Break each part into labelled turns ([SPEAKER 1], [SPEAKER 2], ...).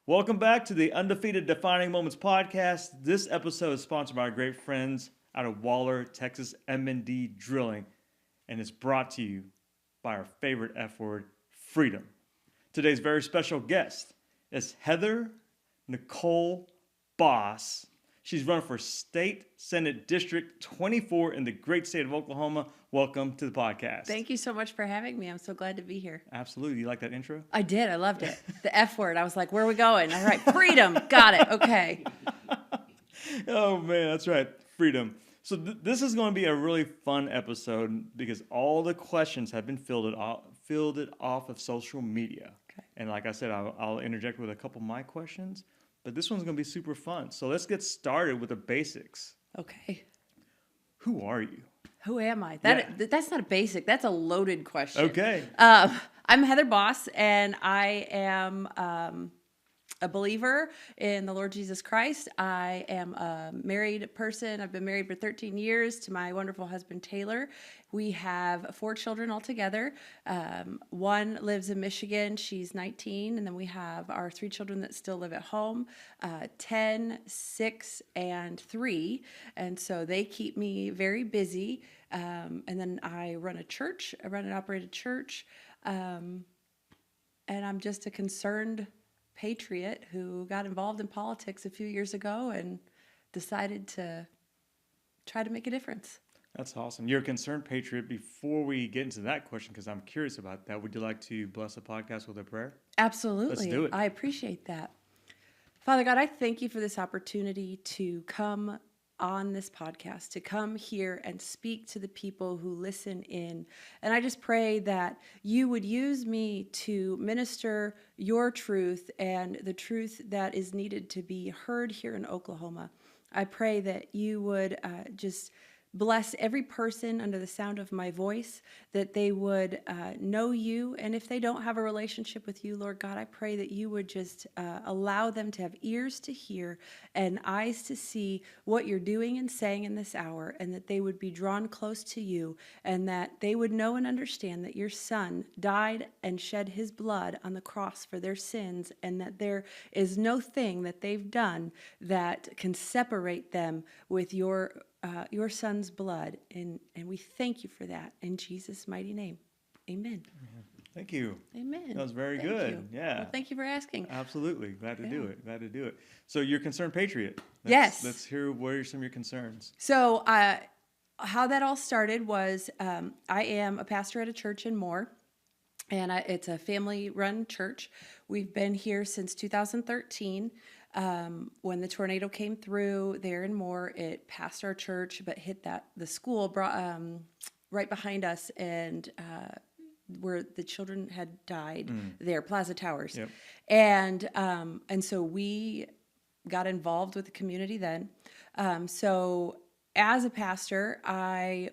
[SPEAKER 1] Welcome back to the Undefeated Defining Moments podcast. This episode is sponsored by our great friends out of Waller, Texas, M&D Drilling, and it's brought to you by our favorite F word, freedom. Today's very special guest is Heather Nicole Boss. She's running for State Senate District 24 in the great state of Oklahoma. Welcome to the podcast.
[SPEAKER 2] Thank you so much for having me. I'm so glad to be here.
[SPEAKER 1] Absolutely. You like that intro?
[SPEAKER 2] I did. I loved it. The F word. I was like, where are we going? All right, freedom. Got it. Okay.
[SPEAKER 1] Oh, man, that's right. Freedom. So this is going to be a really fun episode because all the questions have been fielded off of social media.
[SPEAKER 2] Okay.
[SPEAKER 1] And like I said, I'll interject with a couple of my questions, but this one's going to be super fun. So let's get started with the basics.
[SPEAKER 2] Okay.
[SPEAKER 1] Who are you?
[SPEAKER 2] Who am I? That's not a basic. That's a loaded question.
[SPEAKER 1] Okay.
[SPEAKER 2] I'm Heather Boss, and I am a believer in the Lord Jesus Christ. I am a married person. I've been married for 13 years to my wonderful husband, Taylor. We have 4 children altogether. One lives in Michigan. She's 19. And then we have our 3 children that still live at home, 10, 6, and 3. And so they keep me very busy. And then I run a church. I run an operated church. And I'm just a concerned patriot who got involved in politics a few years ago and decided to try to make a difference.
[SPEAKER 1] That's awesome. You're a concerned patriot. Before we get into that question, because I'm curious about that, would you like to bless the podcast with a prayer?
[SPEAKER 2] Absolutely.
[SPEAKER 1] Let's do it.
[SPEAKER 2] I appreciate that. Father God, I thank you for this opportunity to come on this podcast, to come here and speak to the people who listen in. And I just pray that you would use me to minister your truth and the truth that is needed to be heard here in Oklahoma. I pray that you would just bless every person under the sound of my voice, that they would know you. And if they don't have a relationship with you, Lord God, I pray that you would just allow them to have ears to hear and eyes to see what you're doing and saying in this hour, and that they would be drawn close to you, and that they would know and understand that your Son died and shed his blood on the cross for their sins, and that there is no thing that they've done that can separate them with your Son's blood, and we thank you for that in Jesus' mighty name. Amen.
[SPEAKER 1] Thank you.
[SPEAKER 2] Amen.
[SPEAKER 1] That was very
[SPEAKER 2] Thank
[SPEAKER 1] good.
[SPEAKER 2] you.
[SPEAKER 1] Yeah.
[SPEAKER 2] Well, thank you for asking.
[SPEAKER 1] Absolutely. Glad to do it. Glad to do it. So you're a concerned patriot.
[SPEAKER 2] Yes.
[SPEAKER 1] Let's hear what are some of your concerns.
[SPEAKER 2] So how that all started was I am a pastor at a church in Moore, and it's a family-run church. We've been here since 2013. When the tornado came through there in Moore, it passed our church, but hit the school right behind us, and where the children had died there, Plaza Towers.
[SPEAKER 1] Yep.
[SPEAKER 2] And so we got involved with the community then. So as a pastor, I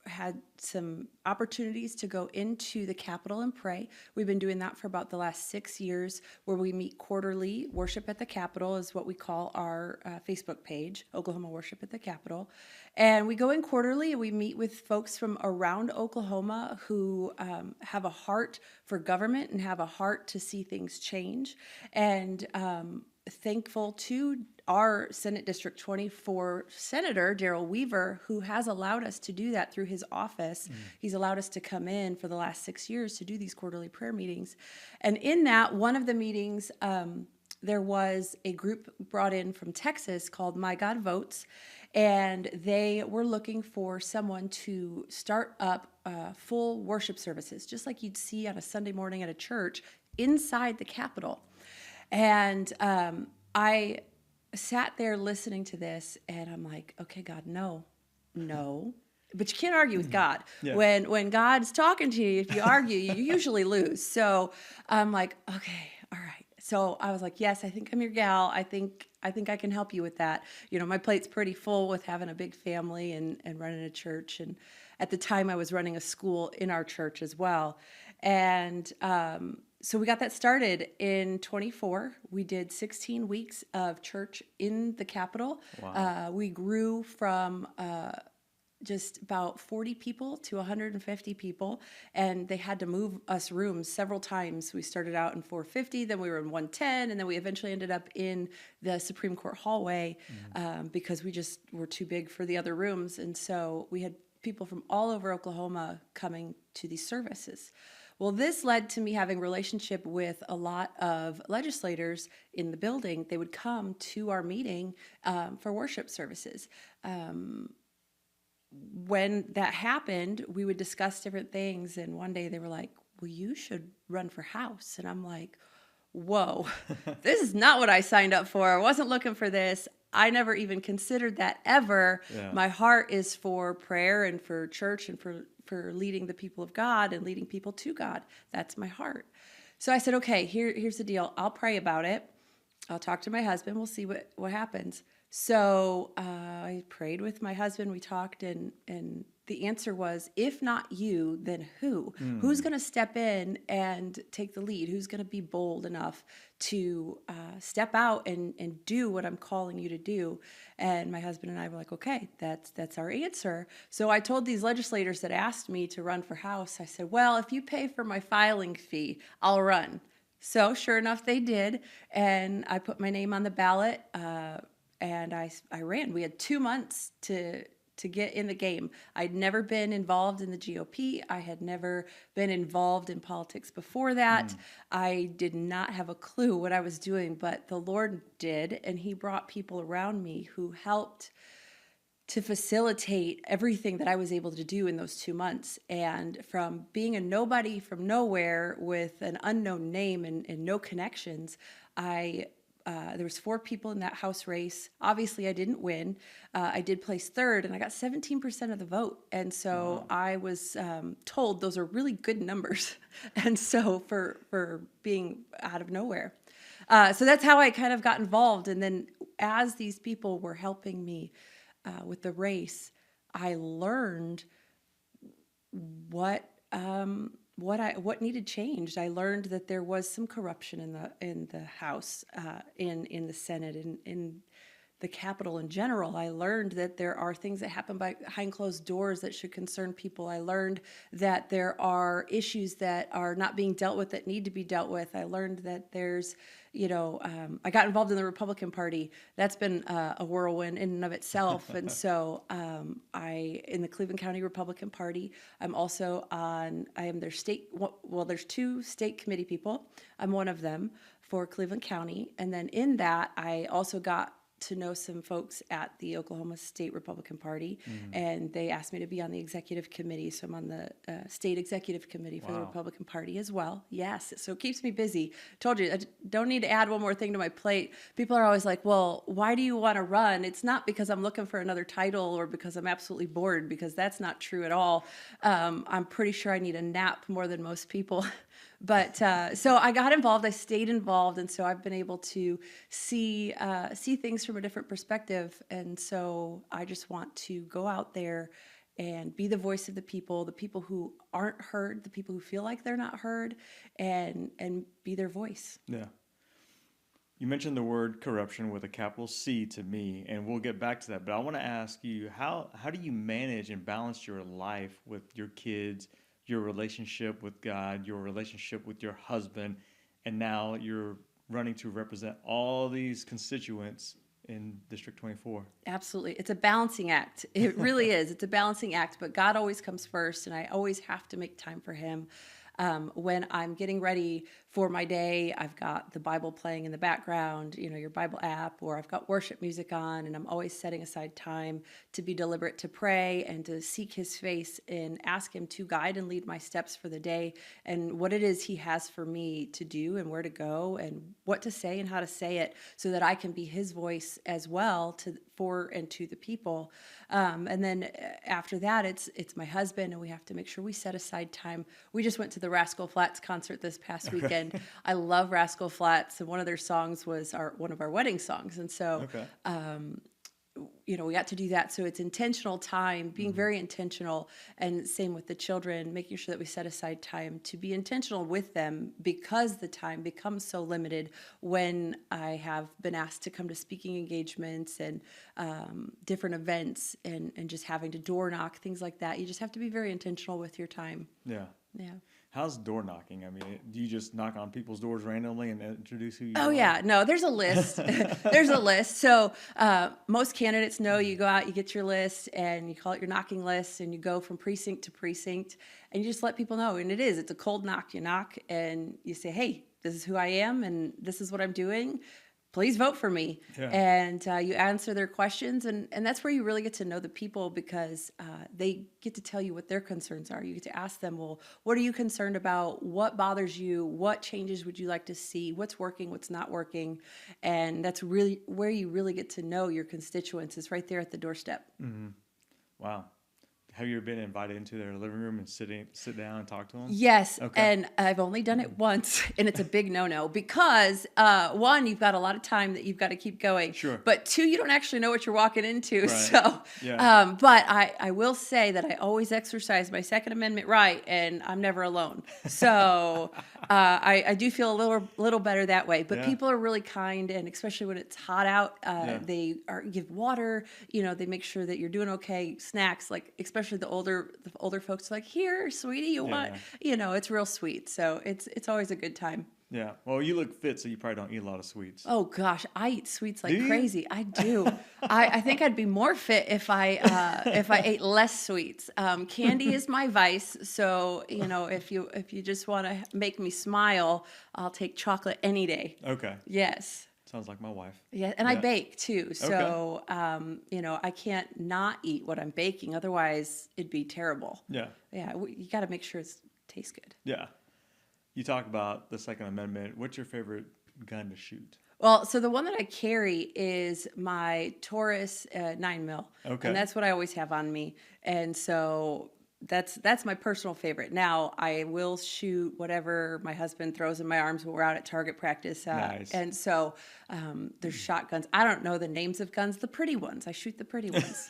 [SPEAKER 2] had some opportunities to go into the Capitol and pray. We've been doing that for about the last 6 years, where we meet quarterly. Worship at the Capitol is what we call our Facebook page, Oklahoma Worship at the Capitol. And we go in quarterly, and we meet with folks from around Oklahoma who have a heart for government and have a heart to see things change. And thankful to our Senate District 24 Senator, Darrell Weaver, who has allowed us to do that through his office. He's allowed us to come in for the last 6 years to do these quarterly prayer meetings. And in that, one of the meetings, there was a group brought in from Texas called My God Votes, and they were looking for someone to start up full worship services, just like you'd see on a Sunday morning at a church inside the Capitol. And I sat there listening to this, and I'm like, okay, God, no. But you can't argue with God.
[SPEAKER 1] Yeah.
[SPEAKER 2] When God's talking to you, if you argue, you usually lose. So I'm like, okay, all right. So I was like, yes, I think I'm your gal. I think I can help you with that. You know, my plate's pretty full with having a big family and running a church. And at the time, I was running a school in our church as well. And so we got that started in 24. We did 16 weeks of church in the Capitol.
[SPEAKER 1] Wow.
[SPEAKER 2] We grew from just about 40 people to 150 people, and they had to move us rooms several times. We started out in 450, then we were in 110, and then we eventually ended up in the Supreme Court hallway because we just were too big for the other rooms. And so we had people from all over Oklahoma coming to these services. Well, this led to me having a relationship with a lot of legislators in the building. They would come to our meeting for worship services. When that happened, we would discuss different things. And one day they were like, well, you should run for House. And I'm like, whoa, this is not what I signed up for. I wasn't looking for this. I never even considered that ever. Yeah. My heart is for prayer and for church and for leading the people of God and leading people to God. That's my heart. So I said, okay, here's the deal. I'll pray about it. I'll talk to my husband. We'll see what happens. So I prayed with my husband. We talked, and the answer was, if not you, then who? Who's going to step in and take the lead? Who's going to be bold enough to step out and do what I'm calling you to do? And my husband and I were like, okay, that's our answer. So I told these legislators that asked me to run for House, I said, well, if you pay for my filing fee, I'll run. So sure enough, they did. And I put my name on the ballot. And I ran. We had 2 months to get in the game. I'd never been involved in the GOP. I had never been involved in politics before that. I did not have a clue what I was doing, but the Lord did, and he brought people around me who helped to facilitate everything that I was able to do in those 2 months. And from being a nobody from nowhere with an unknown name and no connections, there was 4 people in that House race. Obviously, I didn't win. I did place 3rd, and I got 17% of the vote. And so I was told those are really good numbers. And so for being out of nowhere. So that's how I kind of got involved. And then as these people were helping me with the race, I learned what needed changed. I learned that there was some corruption in the House, in the Senate, in the Capitol in general. I learned that there are things that happen behind closed doors that should concern people. I learned that there are issues that are not being dealt with that need to be dealt with. I learned that there's, I got involved in the Republican Party. That's been a whirlwind in and of itself. And so in the Cleveland County Republican Party, I am their state, there's 2 state committee people. I'm one of them for Cleveland County. And then in that, I also got to know some folks at the Oklahoma State Republican Party, and they asked me to be on the executive committee. So I'm on the state executive committee for the Republican Party as well. Yes, so it keeps me busy. Told you, I don't need to add one more thing to my plate. People are always like, well, why do you want to run? It's not because I'm looking for another title or because I'm absolutely bored, because that's not true at all. I'm pretty sure I need a nap more than most people. But so I got involved. I stayed involved, and so I've been able to see things from a different perspective. And so I just want to go out there and be the voice of the people who aren't heard, the people who feel like they're not heard, and be their voice.
[SPEAKER 1] Yeah. You mentioned the word corruption with a capital C to me, and we'll get back to that. But I want to ask you, how do you manage and balance your life with your kids, your relationship with God, your relationship with your husband, and now you're running to represent all these constituents in District 24?
[SPEAKER 2] Absolutely. It's a balancing act. It really is. It's a balancing act, but God always comes first, and I always have to make time for him. When I'm getting ready for my day, I've got the Bible playing in the background, your Bible app, or I've got worship music on, and I'm always setting aside time to be deliberate, to pray and to seek his face and ask him to guide and lead my steps for the day and what it is he has for me to do and where to go and what to say and how to say it so that I can be his voice as well for and to the people. And then after that, it's my husband, and we have to make sure we set aside time. We just went to the Rascal Flatts concert this past weekend. I love Rascal Flatts, and one of their songs was one of our wedding songs. And so we got to do that. So it's intentional time, being very intentional, and same with the children, making sure that we set aside time to be intentional with them, because the time becomes so limited when I have been asked to come to speaking engagements and different events, and just having to door knock, things like that. You just have to be very intentional with your time.
[SPEAKER 1] Yeah.
[SPEAKER 2] Yeah.
[SPEAKER 1] How's door knocking? I mean, do you just knock on people's doors randomly and introduce who you
[SPEAKER 2] Oh,
[SPEAKER 1] are?
[SPEAKER 2] yeah. No, there's a list. There's a list. So most candidates know you go out, you get your list, and you call it your knocking list, and you go from precinct to precinct, and you just let people know. And it's a cold knock. You knock and you say, hey, this is who I am, and this is what I'm doing. Please vote for me.
[SPEAKER 1] Yeah.
[SPEAKER 2] And you answer their questions. And that's where you really get to know the people, because they get to tell you what their concerns are. You get to ask them, well, what are you concerned about? What bothers you? What changes would you like to see? What's working? What's not working? And that's really where you really get to know your constituents, is right there at the doorstep.
[SPEAKER 1] Mm-hmm. Wow. Have you ever been invited into their living room and sit down and talk to them?
[SPEAKER 2] Yes,
[SPEAKER 1] Okay.
[SPEAKER 2] and I've only done it once, and it's a big no-no, because one, you've got a lot of time that you've got to keep going.
[SPEAKER 1] Sure.
[SPEAKER 2] But two, you don't actually know what you're walking into.
[SPEAKER 1] Right.
[SPEAKER 2] So,
[SPEAKER 1] Yeah.
[SPEAKER 2] but I will say that I always exercise my Second Amendment right, and I'm never alone. So I do feel a little better that way. But
[SPEAKER 1] Yeah.
[SPEAKER 2] people are really kind, and especially when it's hot out,
[SPEAKER 1] Yeah.
[SPEAKER 2] they give water. They make sure that you're doing okay. Snacks, like especially the older folks, are like, here, sweetie, you want? It's real sweet. So it's always a good time.
[SPEAKER 1] Yeah. Well, you look fit, so you probably don't eat a lot of sweets.
[SPEAKER 2] Oh gosh, I eat sweets like
[SPEAKER 1] Do you?
[SPEAKER 2] crazy. I do. I think I'd be more fit if I ate less sweets. Candy is my vice. So if you just want to make me smile, I'll take chocolate any day.
[SPEAKER 1] Okay.
[SPEAKER 2] Yes.
[SPEAKER 1] Sounds like my wife.
[SPEAKER 2] Yeah, and I bake too. So I can't not eat what I'm baking. Otherwise, it'd be terrible.
[SPEAKER 1] Yeah.
[SPEAKER 2] Yeah, you got to make sure it tastes good.
[SPEAKER 1] Yeah. You talk about the Second Amendment. What's your favorite gun to shoot?
[SPEAKER 2] Well, so the one that I carry is my Taurus 9mm.
[SPEAKER 1] Okay.
[SPEAKER 2] And that's what I always have on me. And so that's my personal favorite. Now, I will shoot whatever my husband throws in my arms when we're out at target practice.
[SPEAKER 1] Nice.
[SPEAKER 2] And so there's shotguns. I don't know the names of guns, the pretty ones. I shoot the pretty ones.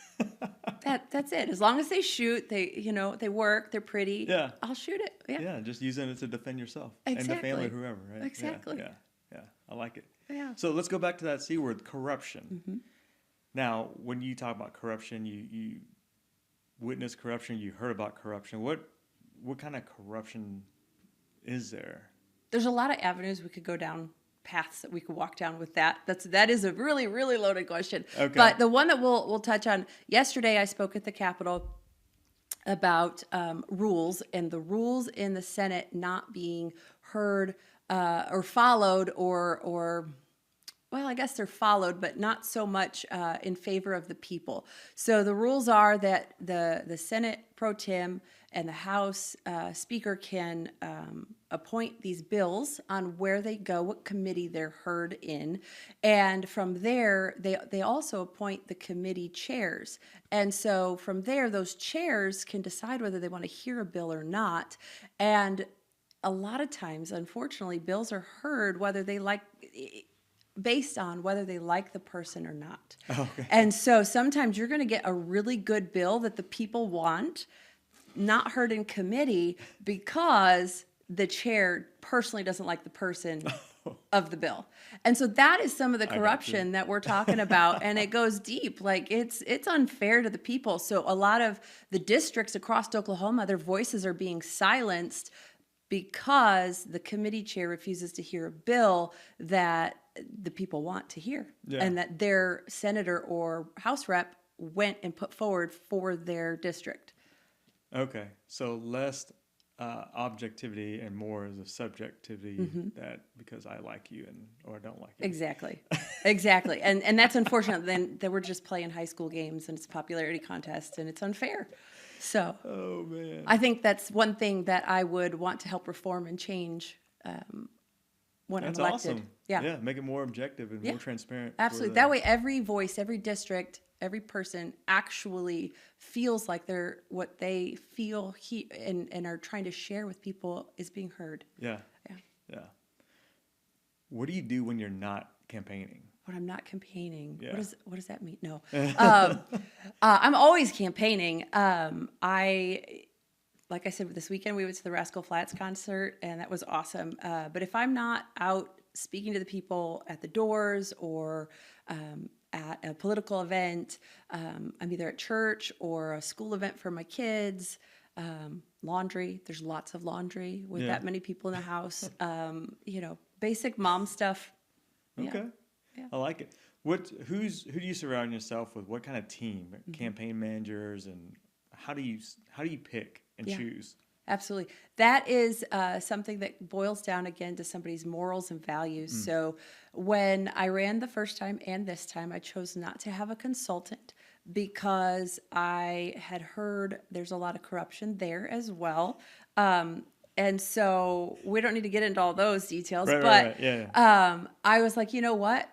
[SPEAKER 2] That's it. As long as they shoot, they work, they're pretty.
[SPEAKER 1] Yeah.
[SPEAKER 2] I'll shoot it. Yeah.
[SPEAKER 1] Yeah, just using it to defend yourself
[SPEAKER 2] Exactly.
[SPEAKER 1] and the family, whoever, right?
[SPEAKER 2] Exactly.
[SPEAKER 1] Yeah. I like it.
[SPEAKER 2] Yeah.
[SPEAKER 1] So let's go back to that C word, corruption.
[SPEAKER 2] Mm-hmm.
[SPEAKER 1] Now, when you talk about corruption, you witness corruption, you heard about corruption. What kind of corruption is there?
[SPEAKER 2] There's a lot of avenues we could go down, paths that we could walk down with that. That is a really, really loaded question.
[SPEAKER 1] Okay.
[SPEAKER 2] But the one that we'll touch on, yesterday I spoke at the Capitol about rules, and the rules in the Senate not being heard or followed, or well, I guess they're followed, but not so much in favor of the people. So the rules are that the Senate pro tem and the House Speaker can appoint these bills on where they go, what committee they're heard in. And from there, they also appoint the committee chairs. And so from there, those chairs can decide whether they want to hear a bill or not. And a lot of times, unfortunately, bills are heard whether they based on whether they like the person or not.
[SPEAKER 1] Okay.
[SPEAKER 2] And so sometimes you're going to get a really good bill that the people want, not heard in committee, because the chair personally doesn't like the person of the bill. And so that is some of the corruption that we're talking about, and it goes deep. Like it's unfair to the people. So a lot of the districts across Oklahoma, their voices are being silenced because the committee chair refuses to hear a bill that the people want to hear, and that their senator or House rep went and put forward for their district.
[SPEAKER 1] Okay, so less objectivity and more is a subjectivity, that because I like you or don't like you.
[SPEAKER 2] Exactly. Exactly. And that's unfortunate. Then we're just playing high school games, and it's a popularity contest, and it's unfair. So
[SPEAKER 1] Oh man.
[SPEAKER 2] I think that's one thing that I would want to help reform and change when
[SPEAKER 1] That's
[SPEAKER 2] I'm elected.
[SPEAKER 1] awesome.
[SPEAKER 2] Yeah.
[SPEAKER 1] Yeah, make it more objective and more transparent.
[SPEAKER 2] Absolutely. That way every voice, every district, every person actually feels like they're what they feel and are trying to share with people is being heard.
[SPEAKER 1] Yeah.
[SPEAKER 2] Yeah.
[SPEAKER 1] Yeah. What do you do when you're not campaigning.
[SPEAKER 2] When I'm not campaigning.
[SPEAKER 1] Yeah.
[SPEAKER 2] What does that mean? No. I'm always campaigning. Like I said, this weekend we went to the Rascal Flatts concert, and that was awesome. But if I'm not out speaking to the people at the doors or at a political event, I'm either at church or a school event for my kids. Laundry. There's lots of laundry with that many people in the house. Basic mom stuff.
[SPEAKER 1] Okay.
[SPEAKER 2] Yeah.
[SPEAKER 1] I like it. Who do you surround yourself with? What kind of team? Campaign managers, and how do you pick and choose?
[SPEAKER 2] Absolutely. That is something that boils down again to somebody's morals and values. So when I ran the first time and this time, I chose not to have a consultant because I had heard there's a lot of corruption there as well. And so we don't need to get into all those details, but I was like, you know what?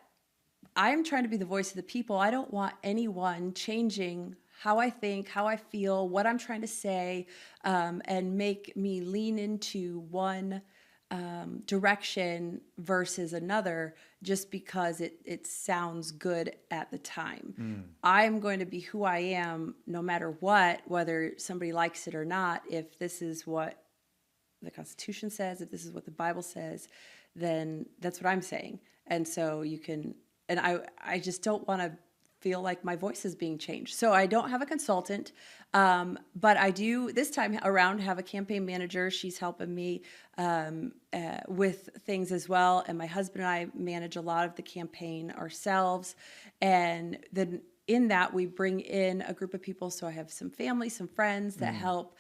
[SPEAKER 2] I'm trying to be the voice of the people. I don't want anyone changing how I think, how I feel, what I'm trying to say, and make me lean into one direction versus another just because it sounds good at the time. I'm going to be who I am no matter what, whether somebody likes it or not. If this is what the Constitution says, if this is what the Bible says, then that's what I'm saying. And so I just don't want to feel like my voice is being changed. So I don't have a consultant, but I do this time around have a campaign manager. She's helping me with things as well. And my husband and I manage a lot of the campaign ourselves. And then in that, we bring in a group of people. So I have some family, some friends that help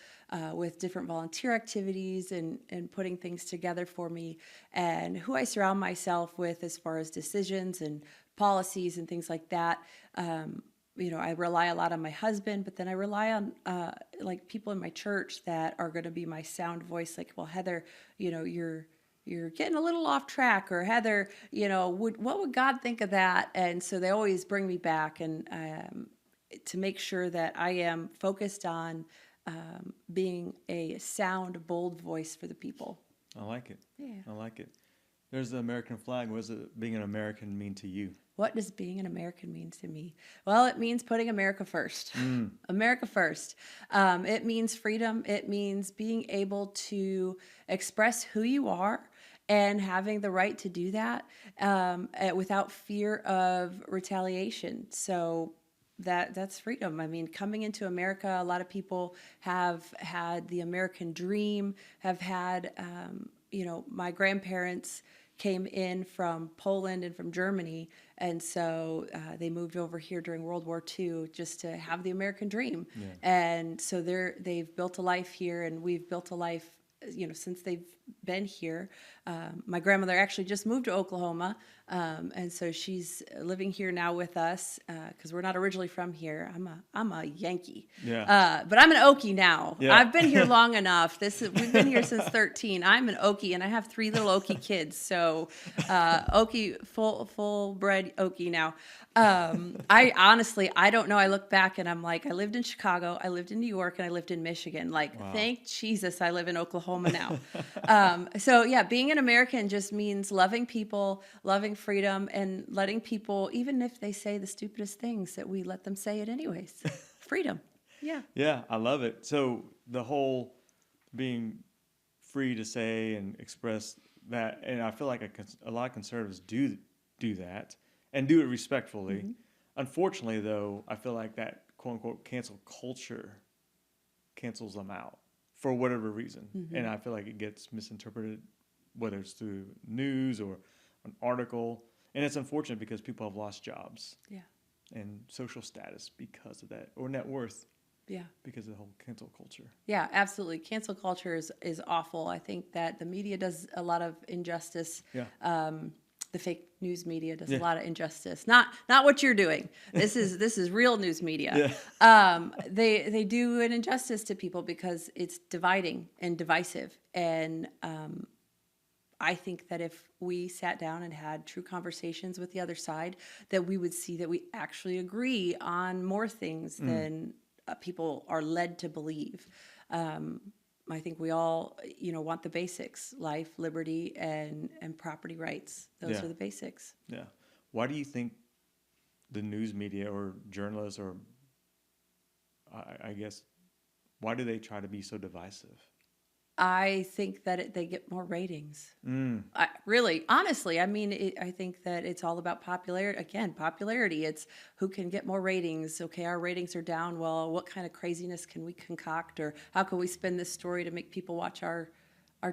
[SPEAKER 2] with different volunteer activities and putting things together for me, and who I surround myself with as far as decisions and policies and things like that. I rely a lot on my husband, but then I rely on like people in my church that are going to be my sound voice. Like, well, Heather, you're getting a little off track, or Heather, what would God think of that? And so they always bring me back and to make sure that I am focused on being a sound, bold voice for the people.
[SPEAKER 1] I like it.
[SPEAKER 2] Yeah.
[SPEAKER 1] I like it. There's the American flag. What does being an American mean to you?
[SPEAKER 2] What does being an American mean to me? Well, it means putting America first. America first. It means freedom. It means being able to express who you are and having the right to do that without fear of retaliation. So that's freedom. I mean, coming into America, a lot of people have had the American dream, have had, my grandparents came in from Poland and from Germany, and so they moved over here during World War II just to have the American dream. Yeah. And so they've built a life here, and we've built a life, since they've been here. My grandmother actually just moved to Oklahoma, and so she's living here now with us because we're not originally from here. I'm a Yankee, but I'm an Okie now. Yeah. I've been here long enough. We've been here since 13. I'm an Okie, and I have 3 little Okie kids. So Okie, full bred Okie now. I honestly don't know. I look back and I'm like, I lived in Chicago, I lived in New York, and I lived in Michigan. Like, wow. Thank Jesus I live in Oklahoma now. So yeah, being an American just means loving people, loving freedom, and letting people, even if they say the stupidest things, that we let them say it anyways. Freedom. Yeah.
[SPEAKER 1] Yeah, I love it. So the whole being free to say and express that, and I feel like a lot of conservatives do that and do it respectfully. Mm-hmm. Unfortunately, though, I feel like that quote unquote cancel culture cancels them out for whatever reason. Mm-hmm. And I feel like it gets misinterpreted, whether it's through news or an article. And it's unfortunate because people have lost jobs and social status because of that, or net worth. Yeah. Because of the whole cancel culture.
[SPEAKER 2] Yeah, absolutely. Cancel culture is awful. I think that the media does a lot of injustice. Yeah. The fake news media does a lot of injustice. Not what you're doing. This is real news media. Yeah. They do an injustice to people because it's dividing and divisive. And I think that if we sat down and had true conversations with the other side, that we would see that we actually agree on more things than people are led to believe. I think we all, want the basics: life, liberty, and property rights. Those are the basics.
[SPEAKER 1] Yeah. Why do you think the news media or journalists or I guess, why do they try to be so divisive?
[SPEAKER 2] I think that they get more ratings.
[SPEAKER 1] Mm,
[SPEAKER 2] Really, honestly, I mean, I think that it's all about popularity. Again, popularity. It's who can get more ratings. Okay, our ratings are down. Well, what kind of craziness can we concoct, or how can we spin this story to make people watch our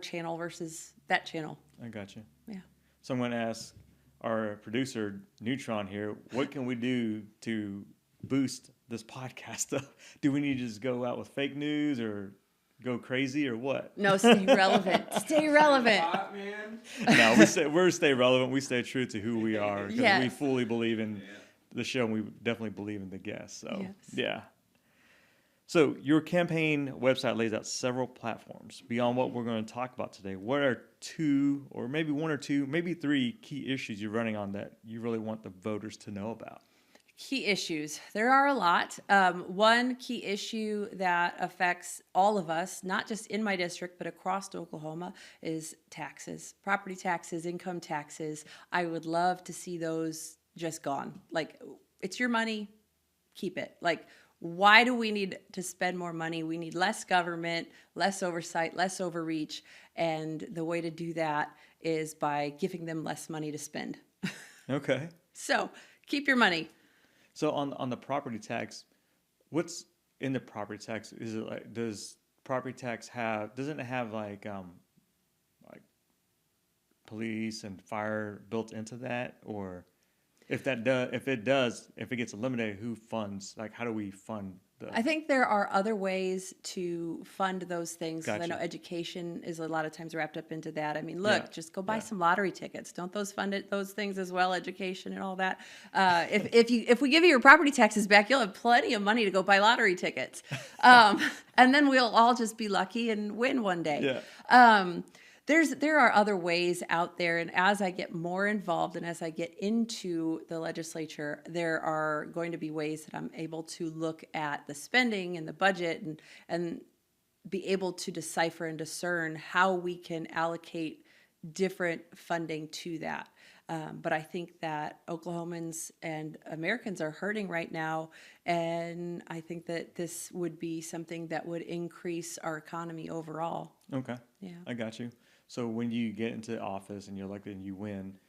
[SPEAKER 2] channel versus that channel?
[SPEAKER 1] I got you.
[SPEAKER 2] Yeah.
[SPEAKER 1] So I'm going to ask our producer, Neutron, here, what can we do to boost this podcast up? Do we need to just go out with fake news or go crazy or what?
[SPEAKER 2] No, stay relevant. Stay relevant.
[SPEAKER 3] Hot, man.
[SPEAKER 1] No, we stay relevant. We stay true to who we are because
[SPEAKER 2] Yes.
[SPEAKER 1] we fully believe in the show and we definitely believe in the guests. So,
[SPEAKER 2] Yes.
[SPEAKER 1] yeah. So your campaign website lays out several platforms. Beyond what we're going to talk about today, what are two or maybe one or two, maybe three key issues you're running on that you really want the voters to know about?
[SPEAKER 2] Key issues. There are a lot. One key issue that affects all of us, not just in my district, but across Oklahoma, is taxes, property taxes, income taxes. I would love to see those just gone. Like, it's your money, keep it. Like, why do we need to spend more money? We need less government, less oversight, less overreach. And the way to do that is by giving them less money to spend.
[SPEAKER 1] Okay.
[SPEAKER 2] So keep your money.
[SPEAKER 1] So on the property tax, what's in the property tax? Is it like, does property tax doesn't it have like police and fire built into that? Or if it gets eliminated, who funds? Like, how do we fund
[SPEAKER 2] I think there are other ways to fund those things. 'Cause I know
[SPEAKER 1] Gotcha.
[SPEAKER 2] education is a lot of times wrapped up into that. I mean, look,
[SPEAKER 1] Yeah.
[SPEAKER 2] just go buy
[SPEAKER 1] Yeah.
[SPEAKER 2] some lottery tickets. Don't those fund those things as well? Education and all that. If we give you your property taxes back, you'll have plenty of money to go buy lottery tickets, and then we'll all just be lucky and win one day.
[SPEAKER 1] Yeah.
[SPEAKER 2] There are other ways out there, and as I get more involved and as I get into the legislature, there are going to be ways that I'm able to look at the spending and the budget and be able to decipher and discern how we can allocate different funding to that. But I think that Oklahomans and Americans are hurting right now, and I think that this would be something that would increase our economy overall.
[SPEAKER 1] Okay.
[SPEAKER 2] Yeah.
[SPEAKER 1] I got you. So when you get into office and you're elected and you win,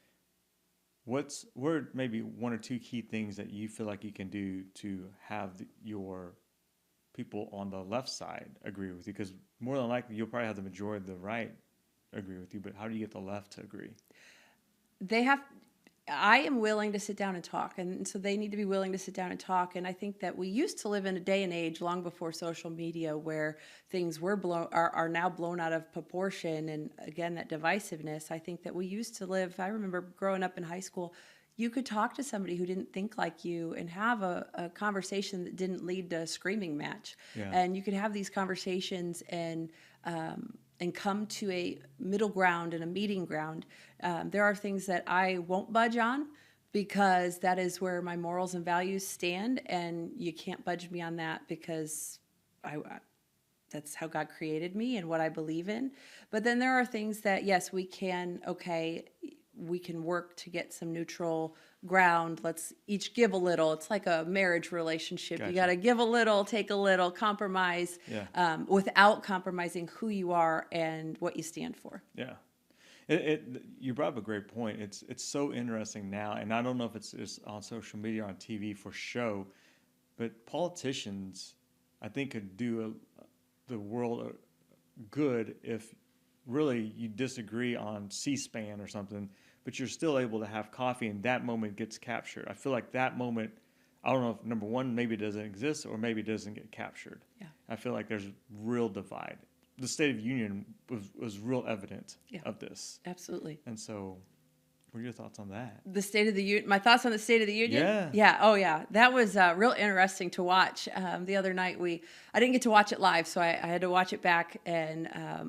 [SPEAKER 1] what are maybe one or two key things that you feel like you can do to have your people on the left side agree with you? Because more than likely you'll probably have the majority of the right agree with you, but how do you get the left to agree?
[SPEAKER 2] I am willing to sit down and talk, and so they need to be willing to sit down and talk. And I think that we used to live in a day and age long before social media where things are now blown out of proportion. And again, that divisiveness. I think that we used to live. I remember growing up in high school, you could talk to somebody who didn't think like you and have a conversation that didn't lead to a screaming match.
[SPEAKER 1] Yeah.
[SPEAKER 2] And you could have these conversations and come to a middle ground and a meeting ground. There are things that I won't budge on because that is where my morals and values stand, and you can't budge me on that because that's how God created me and what I believe in. But then there are things that, yes, we can work to get some neutral ground. Let's each give a little. It's like a marriage relationship.
[SPEAKER 1] Gotcha.
[SPEAKER 2] You got to give a little, take a little, compromise, without compromising who you are and what you stand for.
[SPEAKER 1] Yeah. You brought up a great point. It's so interesting now, and I don't know if it's on social media or on TV for show, but politicians, I think, could do the world good if really you disagree on C-SPAN or something, but you're still able to have coffee and that moment gets captured. I feel like that moment, I don't know if, number one, maybe it doesn't exist or maybe it doesn't get captured.
[SPEAKER 2] Yeah.
[SPEAKER 1] I feel like there's real divide. The State of the Union was real evident of this.
[SPEAKER 2] Absolutely.
[SPEAKER 1] And so, what are your thoughts on that?
[SPEAKER 2] The State of the Union. My thoughts on the State of the Union.
[SPEAKER 1] Yeah.
[SPEAKER 2] Yeah. Oh, yeah. That was real interesting to watch. The other night, I didn't get to watch it live, so I had to watch it back. And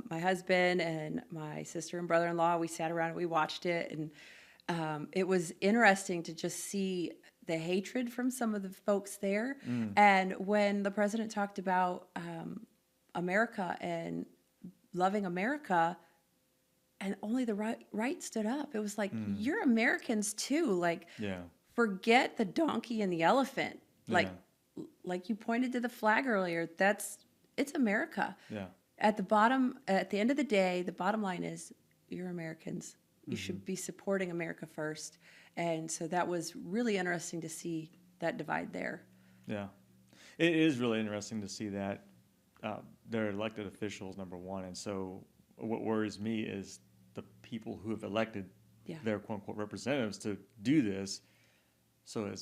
[SPEAKER 2] my husband and my sister and brother-in-law, we sat around and we watched it, and it was interesting to just see the hatred from some of the folks there. And when the president talked about America and loving America, and only the right stood up. It was like, you're Americans too. Like,
[SPEAKER 1] Yeah.
[SPEAKER 2] forget the donkey and the elephant.
[SPEAKER 1] Yeah.
[SPEAKER 2] Like you pointed to the flag earlier. It's America.
[SPEAKER 1] Yeah.
[SPEAKER 2] At the end of the day, the bottom line is you're Americans. You should be supporting America first. And so that was really interesting to see that divide there.
[SPEAKER 1] Yeah. It is really interesting to see that they're elected officials, number one. And so what worries me is the people who have elected their quote-unquote representatives to do this. So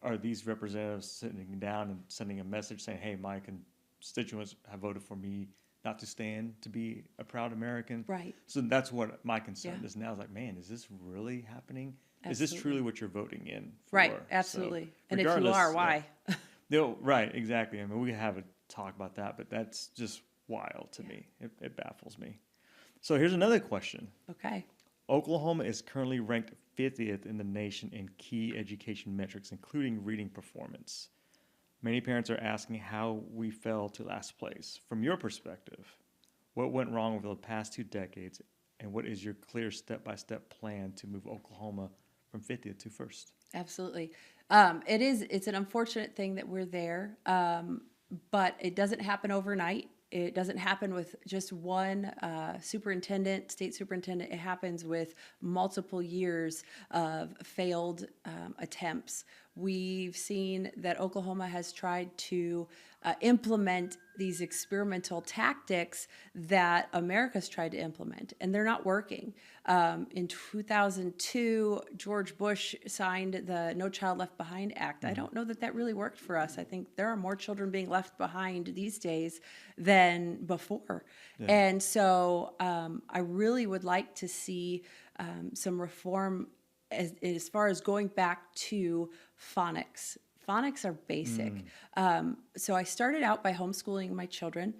[SPEAKER 1] are these representatives sitting down and sending a message saying, hey, my constituents have voted for me not to stand to be a proud American?
[SPEAKER 2] Right.
[SPEAKER 1] So that's what my concern is now. Is like, man, is this really happening?
[SPEAKER 2] Absolutely.
[SPEAKER 1] Is this truly what you're voting in for?
[SPEAKER 2] Right, absolutely.
[SPEAKER 1] So,
[SPEAKER 2] and if you are, why?
[SPEAKER 1] Right, exactly. I mean, we have a talk about that, but that's just wild to me. It baffles me. So here's another question.
[SPEAKER 2] Okay.
[SPEAKER 1] Oklahoma is currently ranked 50th in the nation in key education metrics, including reading performance. Many parents are asking how we fell to last place. From your perspective, what went wrong over the past 2 decades, and what is your clear step-by-step plan to move Oklahoma from 50th to first?
[SPEAKER 2] Absolutely. It's an unfortunate thing that we're there, but it doesn't happen overnight. It doesn't happen with just one state superintendent. It happens with multiple years of failed attempts. We've seen that Oklahoma has tried to implement these experimental tactics that America's tried to implement, and they're not working. In 2002, George Bush signed the No Child Left Behind Act. I don't know that really worked for us. I think there are more children being left behind these days than before. Yeah. And so I really would like to see some reform as far as going back to phonics. Phonics are basic. So I started out by homeschooling my children.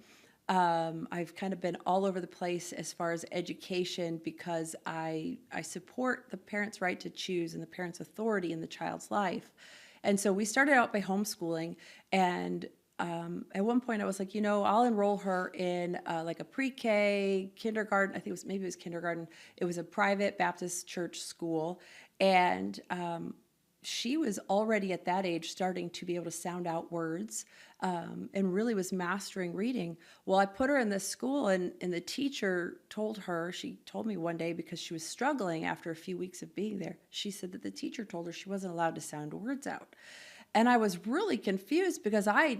[SPEAKER 2] I've kind of been all over the place as far as education because I support the parent's right to choose and the parent's authority in the child's life. And so we started out by homeschooling, and at one point I was like, I'll enroll her in like a pre-K, kindergarten. I think maybe it was kindergarten. It was a private Baptist church school, and she was already at that age starting to be able to sound out words and really was mastering reading. Well, I put her in this school, and the teacher she told me one day, because she was struggling after a few weeks of being there, she said that the teacher told her she wasn't allowed to sound words out. And I was really confused because I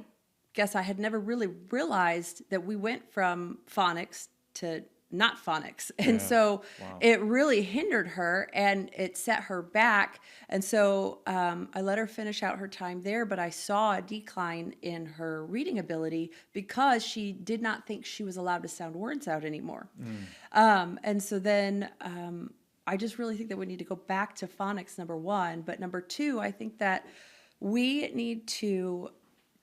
[SPEAKER 2] guess I had never really realized that we went from phonics to not phonics. And so it really hindered her and it set her back. And so I let her finish out her time there, but I saw a decline in her reading ability because she did not think she was allowed to sound words out anymore. And so then I just really think that we need to go back to phonics, number one. But number two, I think that we need to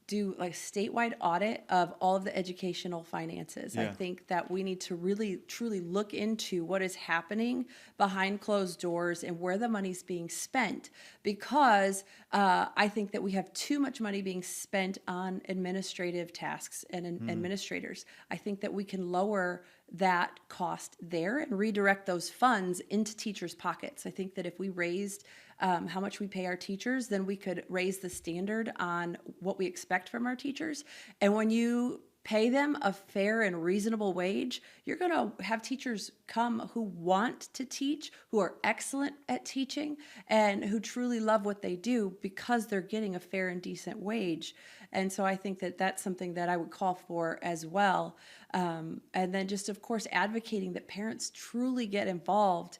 [SPEAKER 2] do like a statewide audit of all of the educational finances. Yeah. I think that we need to really, truly look into what is happening behind closed doors and where the money's being spent, because I think that we have too much money being spent on administrative tasks and administrators. I think that we can lower that cost there and redirect those funds into teachers' pockets. I think that if we raised how much we pay our teachers, then we could raise the standard on what we expect from our teachers. And when you pay them a fair and reasonable wage, you're going to have teachers come who want to teach, who are excellent at teaching, and who truly love what they do because they're getting a fair and decent wage. And so I think that that's something that I would call for as well. And then just, of course, advocating that parents truly get involved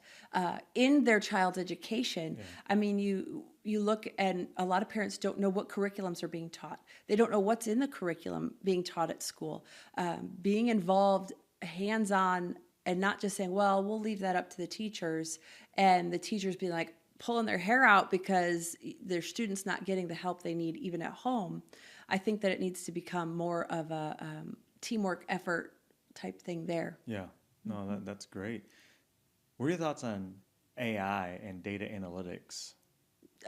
[SPEAKER 2] in their child's education. Yeah. I mean, you look, and a lot of parents don't know what curriculums are being taught. They don't know what's in the curriculum being taught at school. Being involved hands-on and not just saying, well, we'll leave that up to the teachers, and the teachers being like pulling their hair out because their students not getting the help they need even at home. I think that it needs to become more of a teamwork effort type thing there.
[SPEAKER 1] Yeah, no, that's great. What are your thoughts on AI and data analytics?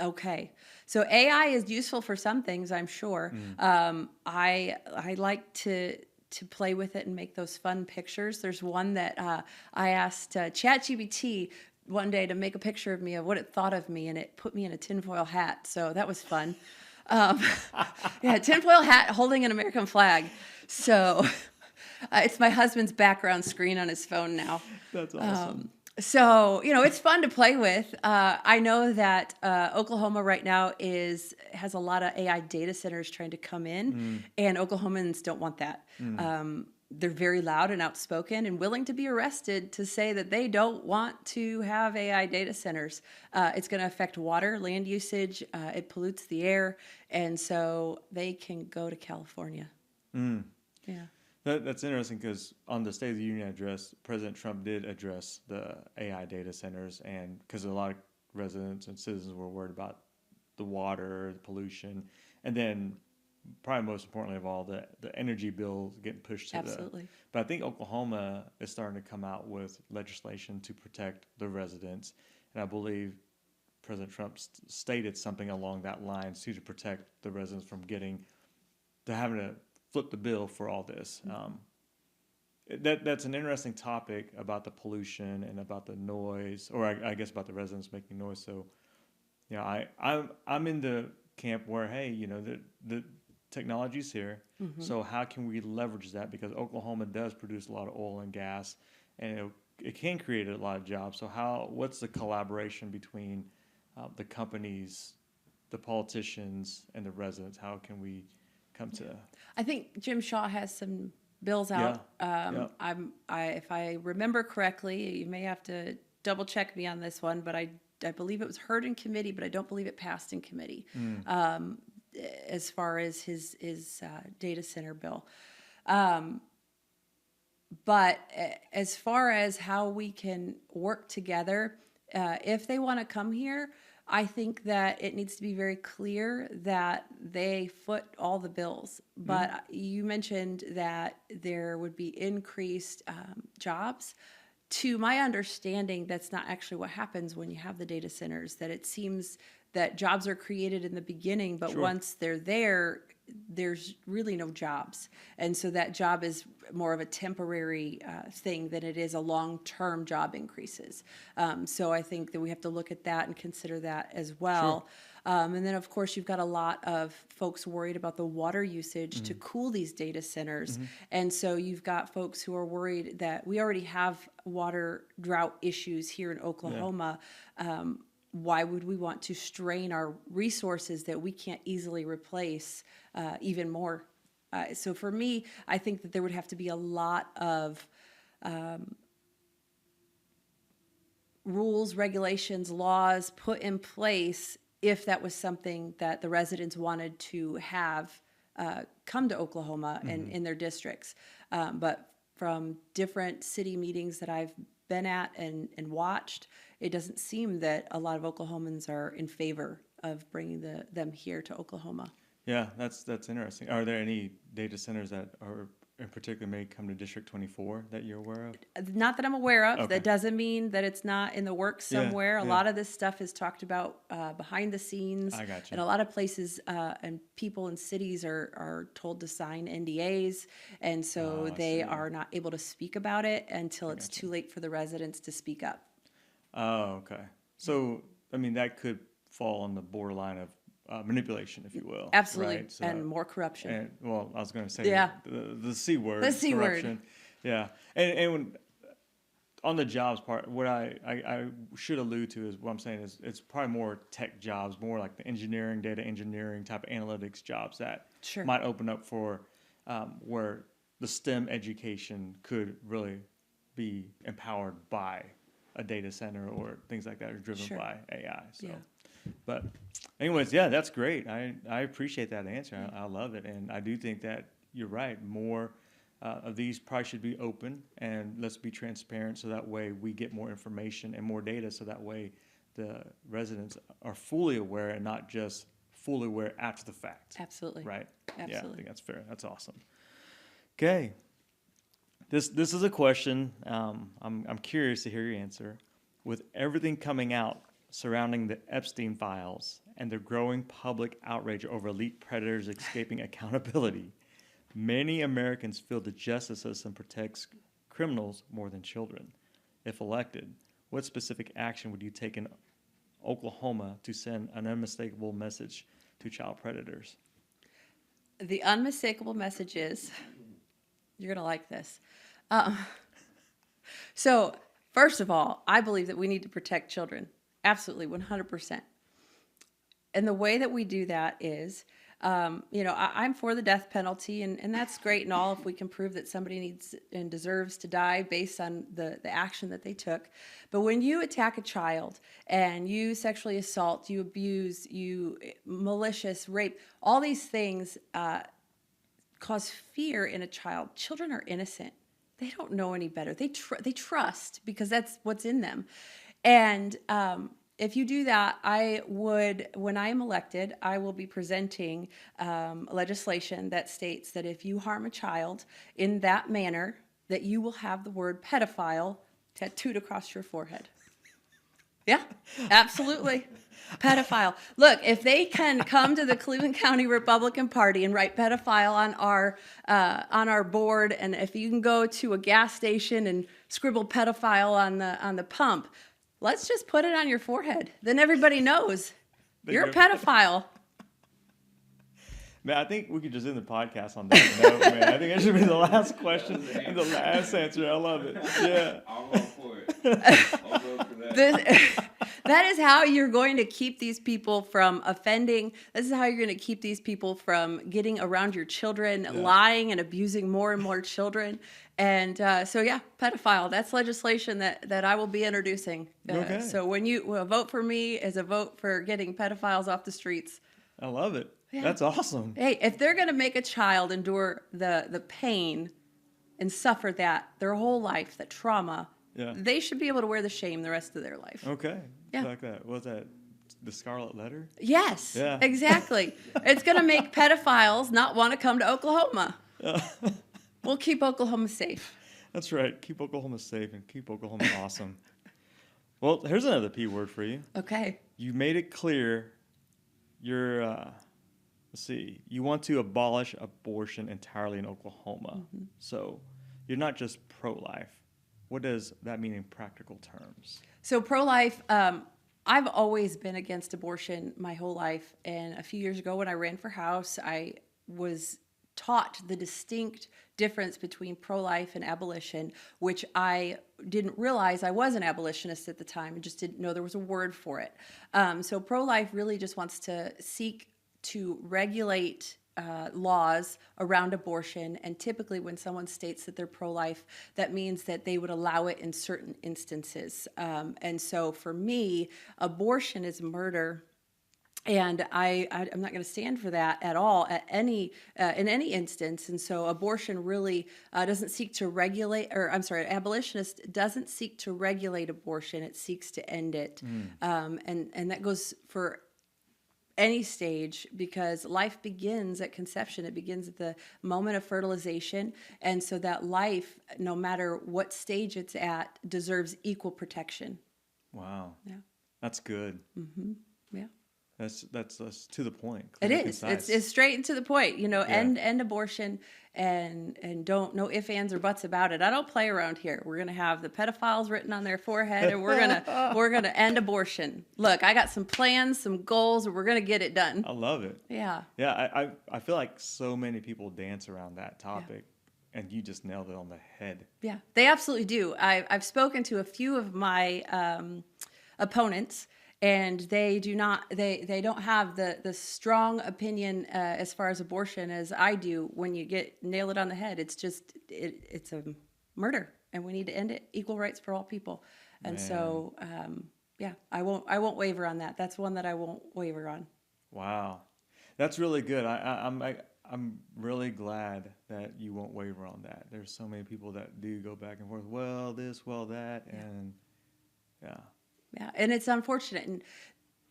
[SPEAKER 2] Okay, so AI is useful for some things, I'm sure. I like to to play with it and make those fun pictures. There's one that I asked ChatGPT one day to make a picture of me of what it thought of me, and it put me in a tinfoil hat. So that was fun. Yeah, tinfoil hat holding an American flag. So it's my husband's background screen on his phone now.
[SPEAKER 1] That's awesome.
[SPEAKER 2] So, it's fun to play with. I know that Oklahoma right now has a lot of AI data centers trying to come in, and Oklahomans don't want that. They're very loud and outspoken and willing to be arrested to say that they don't want to have AI data centers. It's going to affect water, land usage, it pollutes the air, and so they can go to California. Yeah.
[SPEAKER 1] That's interesting because on the State of the Union address, President Trump did address the AI data centers, and because a lot of residents and citizens were worried about the water, the pollution, and then probably most importantly of all, the energy bill getting pushed to
[SPEAKER 2] Absolutely.
[SPEAKER 1] But I think Oklahoma is starting to come out with legislation to protect the residents, and I believe President Trump stated something along that line to protect the residents from having to flip the bill for all this. That's an interesting topic about the pollution and about the noise, or I guess about the residents making noise. So, I'm in the camp where, hey, the technology's here. So how can we leverage that? Because Oklahoma does produce a lot of oil and gas, and it can create a lot of jobs. So what's the collaboration between the companies, the politicians, and the residents? How can we come to?
[SPEAKER 2] I think Jim Shaw has some bills out. If I remember correctly, you may have to double check me on this one, but I believe it was heard in committee, but I don't believe it passed in committee. As far as his data center bill. But as far as how we can work together, if they want to come here, I think that it needs to be very clear that they foot all the bills. But you mentioned that there would be increased jobs. To my understanding, that's not actually what happens when you have the data centers, that it seems that jobs are created in the beginning, but once they're there, there's really no jobs. And so that job is more of a temporary thing than it is a long-term job increases. So I think that we have to look at that and consider that as well. And then, of course, you've got a lot of folks worried about the water usage to cool these data centers. And so you've got folks who are worried that we already have water drought issues here in Oklahoma. Why would we want to strain our resources that we can't easily replace even more? So for me, I think that there would have to be a lot of rules, regulations, laws put in place if that was something that the residents wanted to have come to Oklahoma and in their districts. But from different city meetings that I've been at and watched, it doesn't seem that a lot of Oklahomans are in favor of bringing them here to Oklahoma.
[SPEAKER 1] Yeah, that's interesting. Are there any data centers that are in particular may come to District 24 that you're aware of?
[SPEAKER 2] Not that I'm aware of.
[SPEAKER 1] Okay.
[SPEAKER 2] That doesn't mean that it's not in the works somewhere. A lot of this stuff is talked about behind the scenes.
[SPEAKER 1] I got you.
[SPEAKER 2] And a lot of places and people in cities are told to sign NDAs. And so they are not able to speak about it until it's too late for the residents to speak up.
[SPEAKER 1] Oh, okay. So, I mean, that could fall on the borderline of manipulation, if you will.
[SPEAKER 2] Absolutely.
[SPEAKER 1] Right? So,
[SPEAKER 2] and more corruption.
[SPEAKER 1] And, well, I was going to say the C word.
[SPEAKER 2] The C
[SPEAKER 1] corruption.
[SPEAKER 2] word.
[SPEAKER 1] Yeah. And when, on the jobs part, what I should allude to is what I'm saying is it's probably more tech jobs, more like the engineering, data engineering type of analytics jobs that might open up for where the STEM education could really be empowered by a data center or things like that are driven by AI. So, but anyways, that's great. I appreciate that answer. I love it. And I do think that you're right. More of these probably should be open, and let's be transparent so that way we get more information and more data so that way the residents are fully aware and not just fully aware after the fact.
[SPEAKER 2] Absolutely.
[SPEAKER 1] Right?
[SPEAKER 2] Absolutely.
[SPEAKER 1] Yeah, I think that's fair. That's awesome. Okay. This is a question. I'm curious to hear your answer. With everything coming out surrounding the Epstein files and the growing public outrage over elite predators escaping accountability, Many Americans feel the justice system protects criminals more than children. If elected, what specific action would you take in Oklahoma to send an unmistakable message to child predators?
[SPEAKER 2] The unmistakable message is, you're going to like this. Um, so, first of all, I believe that we need to protect children. Absolutely, 100%. And the way that we do that is, I'm for the death penalty, and that's great and all if we can prove that somebody needs and deserves to die based on the action that they took. But when you attack a child and you sexually assault, you abuse, you malicious rape, all these things cause fear in a child. Children are innocent. They don't know any better. They trust because that's what's in them. And if you do that, when I am elected, I will be presenting legislation that states that if you harm a child in that manner, that you will have the word pedophile tattooed across your forehead. Yeah, absolutely. Pedophile. Look, if they can come to the Cleveland County Republican Party and write pedophile on our board, and if you can go to a gas station and scribble pedophile on the pump, let's just put it on your forehead. Then everybody knows you're a pedophile.
[SPEAKER 1] Man, I think we could just end the podcast on that note, man. I think that should be the last question and the last answer. I love it. Yeah.
[SPEAKER 3] I'll go for it. I'll go for that.
[SPEAKER 2] That is how you're going to keep these people from offending. This is how you're going to keep these people from getting around your children, lying and abusing more and more children. And pedophile, that's legislation that I will be introducing.
[SPEAKER 1] Okay.
[SPEAKER 2] So when you vote for me is a vote for getting pedophiles off the streets.
[SPEAKER 1] I love it.
[SPEAKER 2] Yeah.
[SPEAKER 1] That's awesome.
[SPEAKER 2] Hey, if they're going to make a child endure the pain and suffer that their whole life, that trauma, they should be able to wear the shame the rest of their life.
[SPEAKER 1] Okay.
[SPEAKER 2] Yeah.
[SPEAKER 1] Like that. What was that? The Scarlet Letter?
[SPEAKER 2] Yes,
[SPEAKER 1] Yeah.
[SPEAKER 2] Exactly. It's going to make pedophiles not want to come to Oklahoma. We'll keep Oklahoma safe.
[SPEAKER 1] That's right. Keep Oklahoma safe and keep Oklahoma awesome. Well, here's another P word for you.
[SPEAKER 2] Okay.
[SPEAKER 1] You made it clear you want to abolish abortion entirely in Oklahoma. Mm-hmm. So you're not just pro-life. What does that mean in practical terms?
[SPEAKER 2] So pro-life, I've always been against abortion my whole life. And a few years ago when I ran for House, I was taught the distinct difference between pro-life and abolition, which I didn't realize I was an abolitionist at the time. I just didn't know there was a word for it. So pro-life really just wants to seek to regulate laws around abortion, and typically when someone states that they're pro-life, that means that they would allow it in certain instances. And so for me, abortion is murder, and I'm not going to stand for that at all in any instance. And so abortion really doesn't seek to regulate, abolitionist doesn't seek to regulate abortion, it seeks to end it. And that goes for any stage, because life begins at conception. It begins at the moment of fertilization. And so that life, no matter what stage it's at, deserves equal protection.
[SPEAKER 1] Wow.
[SPEAKER 2] Yeah.
[SPEAKER 1] That's good.
[SPEAKER 2] Mm-hmm. Yeah.
[SPEAKER 1] That's to the point.
[SPEAKER 2] It is. It's straight and to the point. End abortion, and don't no ifs, ands, or buts about it. I don't play around here. We're gonna have the pedophiles written on their forehead, and we're gonna end abortion. Look, I got some plans, some goals, and we're gonna get it done.
[SPEAKER 1] I love it.
[SPEAKER 2] Yeah.
[SPEAKER 1] Yeah. I feel like so many people dance around that topic, and you just nailed it on the head.
[SPEAKER 2] Yeah, they absolutely do. I've spoken to a few of my opponents. And they don't have the strong opinion as far as abortion as I do. When you nail it on the head, it's a murder, and we need to end it. Equal rights for all people. And so, I won't waver on that. That's one that I won't waver on.
[SPEAKER 1] Wow, that's really good. I'm really glad that you won't waver on that. There's so many people that do go back and forth. Well, this, well, that, and
[SPEAKER 2] Yeah, and it's unfortunate. And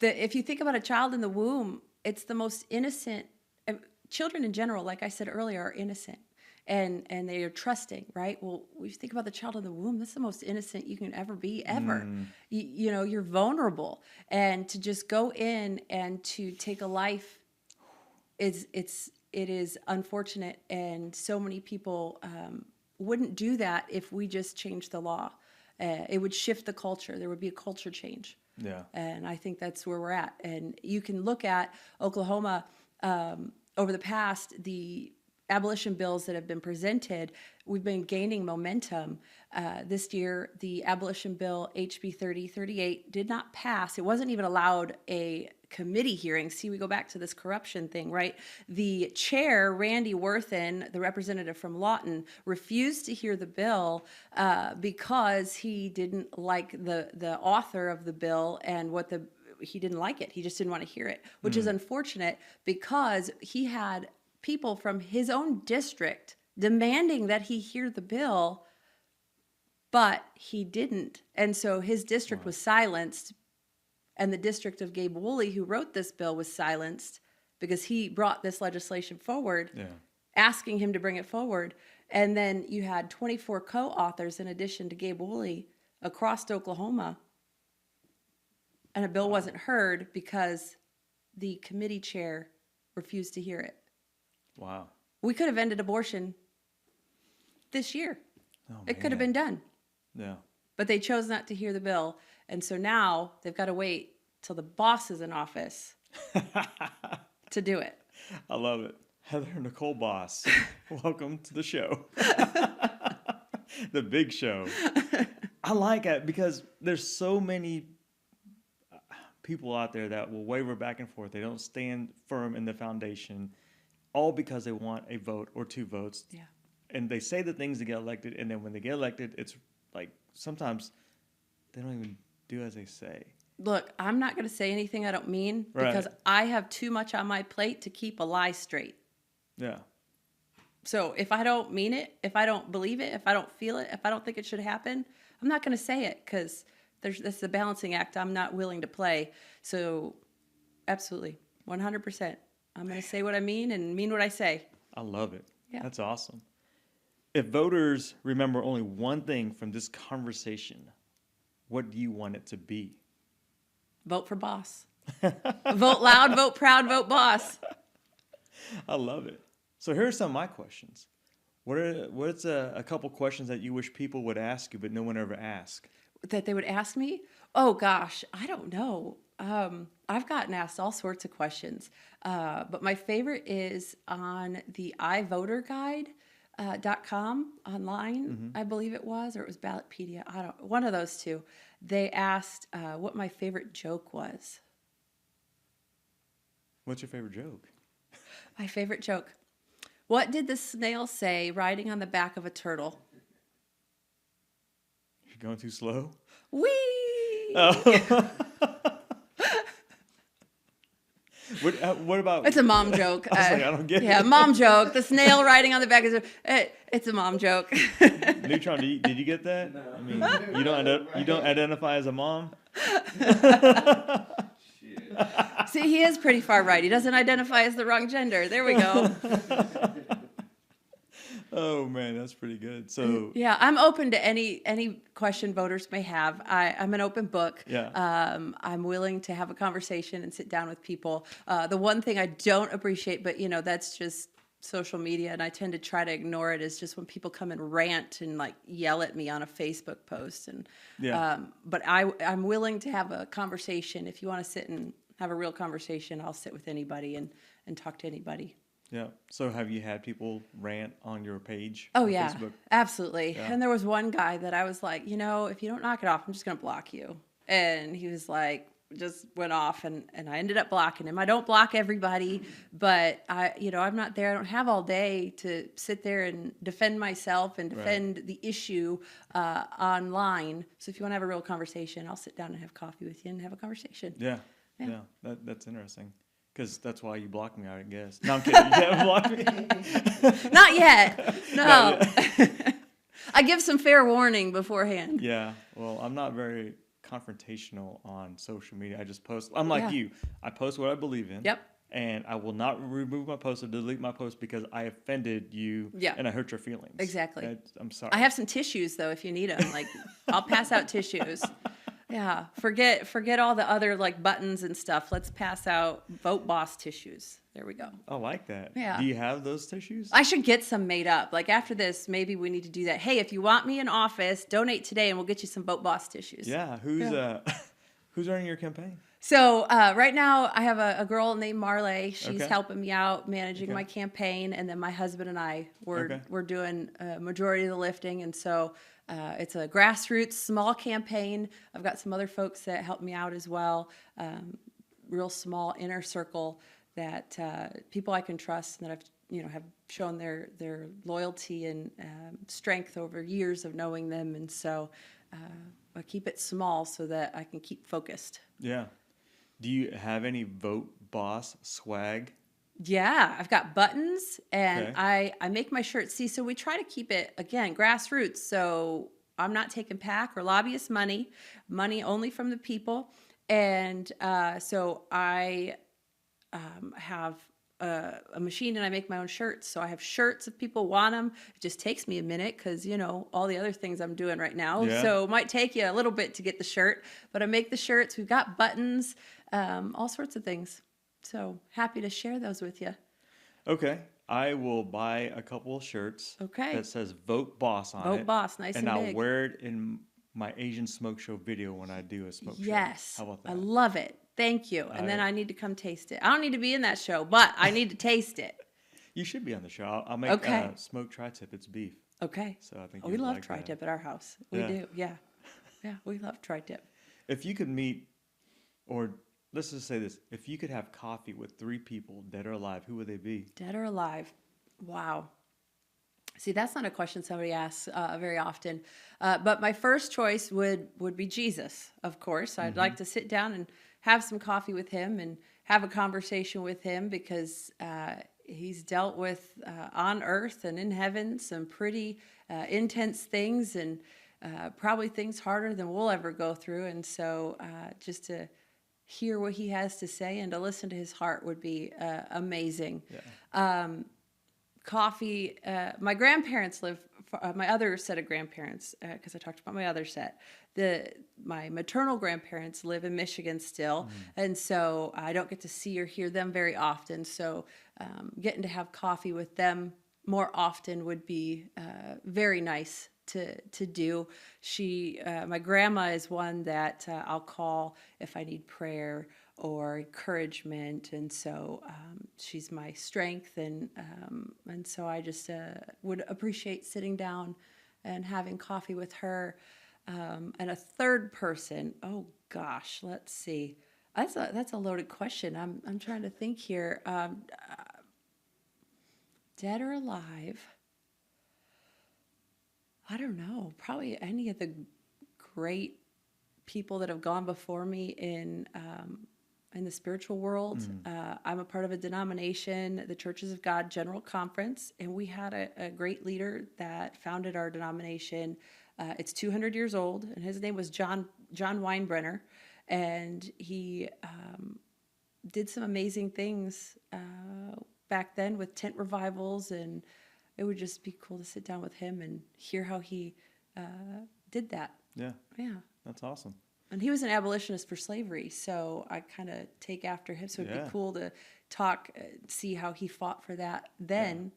[SPEAKER 2] if you think about a child in the womb, it's the most innocent. Children in general, like I said earlier, are innocent, and they are trusting, right? Well, if you think about the child in the womb, that's the most innocent you can ever be, ever. You're vulnerable, and to just go in and to take a life, it's it is unfortunate, and so many people wouldn't do that if we just changed the law. It would shift the culture. There would be a culture change.
[SPEAKER 1] Yeah.
[SPEAKER 2] And I think that's where we're at. And you can look at Oklahoma over the past, the abolition bills that have been presented, we've been gaining momentum. This year, the abolition bill, HB 3038, did not pass. It wasn't even allowed a committee hearing. See, we go back to this corruption thing, right? The chair, Randy Worthen, the representative from Lawton, refused to hear the bill because he didn't like the author of the bill and he didn't like it. He just didn't want to hear it, which is unfortunate because he had people from his own district demanding that he hear the bill, but he didn't. And so his district was silenced, and the district of Gabe Woolley, who wrote this bill, was silenced because he brought this legislation forward, asking him to bring it forward. And then you had 24 co-authors in addition to Gabe Woolley across Oklahoma, and a bill wasn't heard because the committee chair refused to hear it.
[SPEAKER 1] Wow.
[SPEAKER 2] We could have ended abortion this year.
[SPEAKER 1] Oh,
[SPEAKER 2] it could have been done.
[SPEAKER 1] Yeah.
[SPEAKER 2] But they chose not to hear the bill. And so now they've got to wait till the boss is in office to do it.
[SPEAKER 1] I love it. Heather Nicole Boss, welcome to the show. The big show. I like it because there's so many people out there that will waver back and forth. They don't stand firm in the foundation, all because they want a vote or two votes.
[SPEAKER 2] Yeah.
[SPEAKER 1] And they say the things to get elected, and then when they get elected, it's like sometimes they don't even do as they say.
[SPEAKER 2] Look, I'm not going to say anything I don't mean because I have too much on my plate to keep a lie straight.
[SPEAKER 1] Yeah.
[SPEAKER 2] So if I don't mean it, if I don't believe it, if I don't feel it, if I don't think it should happen, I'm not going to say it because this is a balancing act I'm not willing to play. So absolutely, 100%. I'm going to say what I mean and mean what I say.
[SPEAKER 1] I love it.
[SPEAKER 2] Yeah.
[SPEAKER 1] That's awesome. If voters remember only one thing from this conversation, what do you want it to be?
[SPEAKER 2] Vote for boss. Vote loud, vote proud, vote boss.
[SPEAKER 1] I love it. So here are some of my questions. What's a couple questions that you wish people would ask you, but no one ever asked?
[SPEAKER 2] That they would ask me? Oh, gosh, I don't know. I've gotten asked all sorts of questions. But my favorite is on the iVoterGuide.com online, I believe it was, or it was Ballotpedia. One of those two. They asked what my favorite joke was.
[SPEAKER 1] What's your favorite joke?
[SPEAKER 2] My favorite joke. What did the snail say riding on the back of a turtle?
[SPEAKER 1] You're going too slow?
[SPEAKER 2] Whee!
[SPEAKER 1] Oh. What about...
[SPEAKER 2] It's a mom joke.
[SPEAKER 1] I don't get it.
[SPEAKER 2] Yeah, mom joke. The snail riding on the back of a turtle. It's a mom joke.
[SPEAKER 1] Neutron, did you get that?
[SPEAKER 3] No.
[SPEAKER 1] I mean, you don't identify as a mom?
[SPEAKER 2] See, he is pretty far right. He doesn't identify as the wrong gender. There we go.
[SPEAKER 1] Oh man, that's pretty good. So
[SPEAKER 2] yeah, I'm open to any question voters may have. I'm an open book.
[SPEAKER 1] Yeah.
[SPEAKER 2] I'm willing to have a conversation and sit down with people. The one thing I don't appreciate, but that's just social media, and I tend to try to ignore it, is just when people come and rant and like yell at me on a Facebook post. And but I'm willing to have a conversation. If you want to sit and have a real conversation, I'll sit with anybody and talk to anybody.
[SPEAKER 1] Yeah. So have you had people rant on your page?
[SPEAKER 2] Oh,
[SPEAKER 1] on
[SPEAKER 2] yeah,
[SPEAKER 1] Facebook?
[SPEAKER 2] absolutely.
[SPEAKER 1] Yeah.
[SPEAKER 2] And there was one guy that I was like, if you don't knock it off, I'm just going to block you. And he was like, just went off, and I ended up blocking him. I don't block everybody, but I'm not there. I don't have all day to sit there and defend myself and defend the issue online. So if you want to have a real conversation, I'll sit down and have coffee with you and have a conversation.
[SPEAKER 1] Yeah. That's interesting. Because that's why you blocked me, I guess. No, I'm kidding. You haven't blocked me?
[SPEAKER 2] Not yet. No.
[SPEAKER 1] Not yet.
[SPEAKER 2] I give some fair warning beforehand.
[SPEAKER 1] Yeah. Well, I'm not very confrontational on social media. I just post. I'm like you. I post what I believe in.
[SPEAKER 2] Yep.
[SPEAKER 1] And I will not remove my post or delete my post because I offended you and I hurt your feelings.
[SPEAKER 2] Exactly.
[SPEAKER 1] I'm sorry.
[SPEAKER 2] I have some tissues, though, if you need them. Like, I'll pass out tissues. Yeah, forget all the other like buttons and stuff. Let's pass out Vote Boss tissues. There we go.
[SPEAKER 1] I like that.
[SPEAKER 2] Yeah.
[SPEAKER 1] Do you have those tissues?
[SPEAKER 2] I should get some made up. Like after this, maybe we need to do that. Hey, if you want me in office, donate today and we'll get you some Vote Boss tissues.
[SPEAKER 1] Yeah. Who's running your campaign?
[SPEAKER 2] So right now I have a girl named Marley. She's
[SPEAKER 1] Okay.
[SPEAKER 2] helping me out managing
[SPEAKER 1] Okay.
[SPEAKER 2] my campaign, and then my husband and I
[SPEAKER 1] Okay.
[SPEAKER 2] we're doing a majority of the lifting, and so it's a grassroots small campaign. I've got some other folks that help me out as well. Real small inner circle that people I can trust and that have shown their loyalty and strength over years of knowing them, and so I keep it small so that I can keep focused.
[SPEAKER 1] Yeah. Do you have any Vote Boss swag?
[SPEAKER 2] Yeah, I've got buttons and
[SPEAKER 1] Okay.
[SPEAKER 2] I make my shirts. See, so we try to keep it, again, grassroots. So I'm not taking PAC or lobbyist money only from the people. And so I have a machine and I make my own shirts. So I have shirts if people want them. It just takes me a minute because, all the other things I'm doing right now.
[SPEAKER 1] Yeah.
[SPEAKER 2] So it might take you a little bit to get the shirt, but I make the shirts. We've got buttons, all sorts of things. So happy to share those with you.
[SPEAKER 1] Okay. I will buy a couple of shirts
[SPEAKER 2] Okay.
[SPEAKER 1] that says Vote Boss on it.
[SPEAKER 2] Vote Boss, nice and
[SPEAKER 1] I'll
[SPEAKER 2] big.
[SPEAKER 1] wear it in my Asian smoke show video when I do a smoke show.
[SPEAKER 2] Yes.
[SPEAKER 1] How about
[SPEAKER 2] I
[SPEAKER 1] that?
[SPEAKER 2] love it. Thank you. And then
[SPEAKER 1] I-
[SPEAKER 2] I need to come taste it. I don't need to be in that show, but I need to taste it.
[SPEAKER 1] You should be on the show. I'll make
[SPEAKER 2] Okay.
[SPEAKER 1] smoked tri-tip. It's beef.
[SPEAKER 2] Okay.
[SPEAKER 1] So I think
[SPEAKER 2] We
[SPEAKER 1] you'd
[SPEAKER 2] love
[SPEAKER 1] like that.
[SPEAKER 2] tri-tip at our house. We
[SPEAKER 1] Yeah.
[SPEAKER 2] do. Yeah. Yeah, we love tri-tip.
[SPEAKER 1] If you could meet, or let's just say this, if you could have coffee with 3 people, dead or alive, who would they be?
[SPEAKER 2] Dead or alive? Wow. See, that's not a question somebody asks very often. But my first choice would be Jesus, of course. I'd like to sit down and have some coffee with him and have a conversation with him because he's dealt with on earth and in heaven some pretty intense things and probably things harder than we'll ever go through. And so just to hear what he has to say and to listen to his heart would be amazing.
[SPEAKER 1] Yeah.
[SPEAKER 2] Coffee. My grandparents live. My other set of grandparents, because I talked about my other set. My maternal grandparents live in Michigan still, and so I don't get to see or hear them very often. So getting to have coffee with them more often would be very nice to do. My grandma is one that I'll call if I need prayer or encouragement, and so she's my strength, and so I just would appreciate sitting down and having coffee with her. And a third person, oh gosh, let's see. That's a loaded question. I'm trying to think here. Dead or alive? I don't know. Probably any of the great people that have gone before me in the spiritual world. I'm a part of a denomination, the Churches of God General Conference, and we had a great leader that founded our denomination. It's 200 years old, and his name was John Weinbrenner, and he did some amazing things back then with tent revivals, and it would just be cool to sit down with him and hear how he did that.
[SPEAKER 1] Yeah.
[SPEAKER 2] Yeah.
[SPEAKER 1] That's awesome.
[SPEAKER 2] And he was an abolitionist for slavery, so I kind of take after him. So it'd
[SPEAKER 1] Yeah.
[SPEAKER 2] be cool to talk, see how he fought for that then,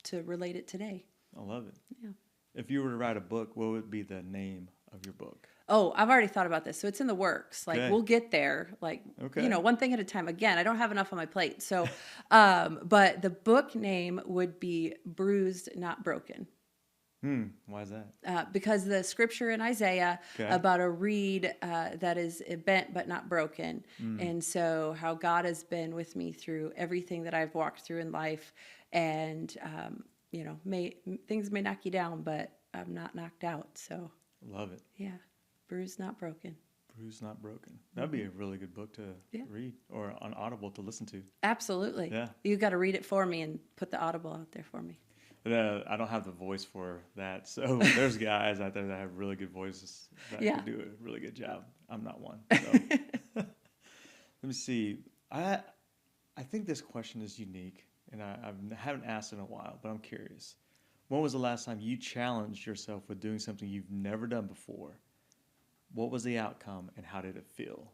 [SPEAKER 2] to relate it today.
[SPEAKER 1] I love it.
[SPEAKER 2] Yeah.
[SPEAKER 1] If you were to write a book, what would be the name of your book?
[SPEAKER 2] Oh, I've already thought about this. So it's in the works. Like,
[SPEAKER 1] Okay.
[SPEAKER 2] we'll get there. Like,
[SPEAKER 1] Okay.
[SPEAKER 2] one thing at a time. Again, I don't have enough on my plate. So, but the book name would be Bruised, Not Broken.
[SPEAKER 1] Why is that?
[SPEAKER 2] Because the scripture in Isaiah
[SPEAKER 1] Okay.
[SPEAKER 2] about a reed that is bent but not broken. And so how God has been with me through everything that I've walked through in life. And, things may knock you down, but I'm not knocked out. So,
[SPEAKER 1] Love it.
[SPEAKER 2] yeah, bruised, not broken.
[SPEAKER 1] Bruised, Not Broken. That'd be a really good book to
[SPEAKER 2] Yeah.
[SPEAKER 1] read or on Audible to listen to.
[SPEAKER 2] Absolutely.
[SPEAKER 1] Yeah.
[SPEAKER 2] You got to read it for me and put the Audible out there for me.
[SPEAKER 1] I don't have the voice for that. So there's guys out there that have really good voices that
[SPEAKER 2] Yeah.
[SPEAKER 1] could do a really good job. I'm not one. So. Let me see. I think this question is unique, and I haven't asked in a while, but I'm curious. When was the last time you challenged yourself with doing something you've never done before, What was the outcome and how did it feel?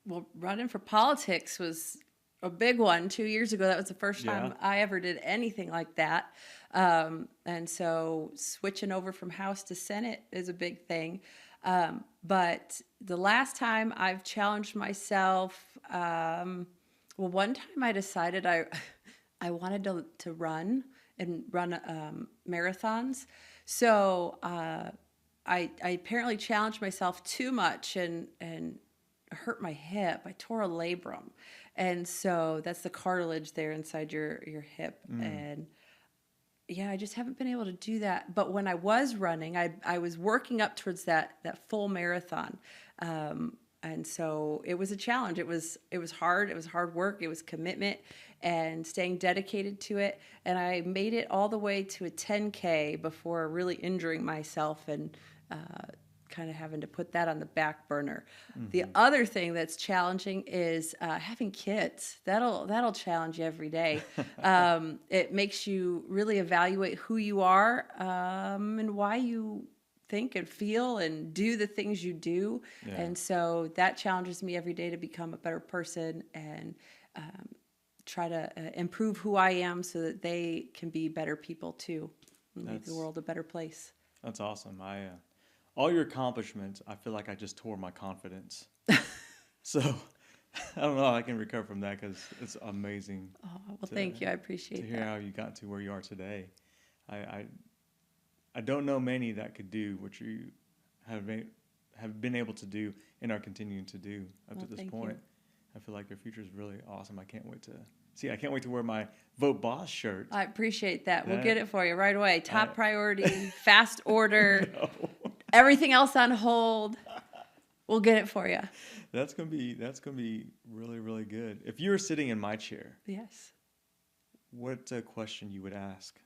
[SPEAKER 2] Well, running for politics was a big one 2 years ago. That was the first time I ever did anything like that. And so switching over from House to Senate is a big thing. But the last time I've challenged myself, one time I decided I wanted to run marathons. So I apparently challenged myself too much and hurt my hip. I tore a labrum. And so that's the cartilage there inside your hip. And yeah, I just haven't been able to do that. But when I was running, I was working up towards that full marathon. And so it was a challenge. It was hard. It was hard work. It was commitment and staying dedicated to it. And I made it all the way to a 10K before really injuring myself and kind of having to put that on the back burner. The other thing that's challenging is having kids. That'll challenge you every day. It makes you really evaluate who you are and why you think and feel and do the things you do. Yeah. And so that challenges me every day to become a better person and try to improve who I am so that they can be better people too and make the world a better place.
[SPEAKER 1] That's awesome. All your accomplishments, I feel like I just tore my confidence. So I don't know how I can recover from that because it's amazing.
[SPEAKER 2] Oh, well, thank you. I appreciate
[SPEAKER 1] that. To hear how you got to where you are today. I don't know many that could do what you have been able to do and are continuing to do up to this point. I feel like your future is really awesome. I can't wait to wear my Vote Boss shirt.
[SPEAKER 2] I appreciate that. We'll get it for you right away. Top priority, fast order, everything else on hold. We'll get it for you.
[SPEAKER 1] That's gonna be really, really good. If you were sitting in my chair,
[SPEAKER 2] yes,
[SPEAKER 1] what question you would ask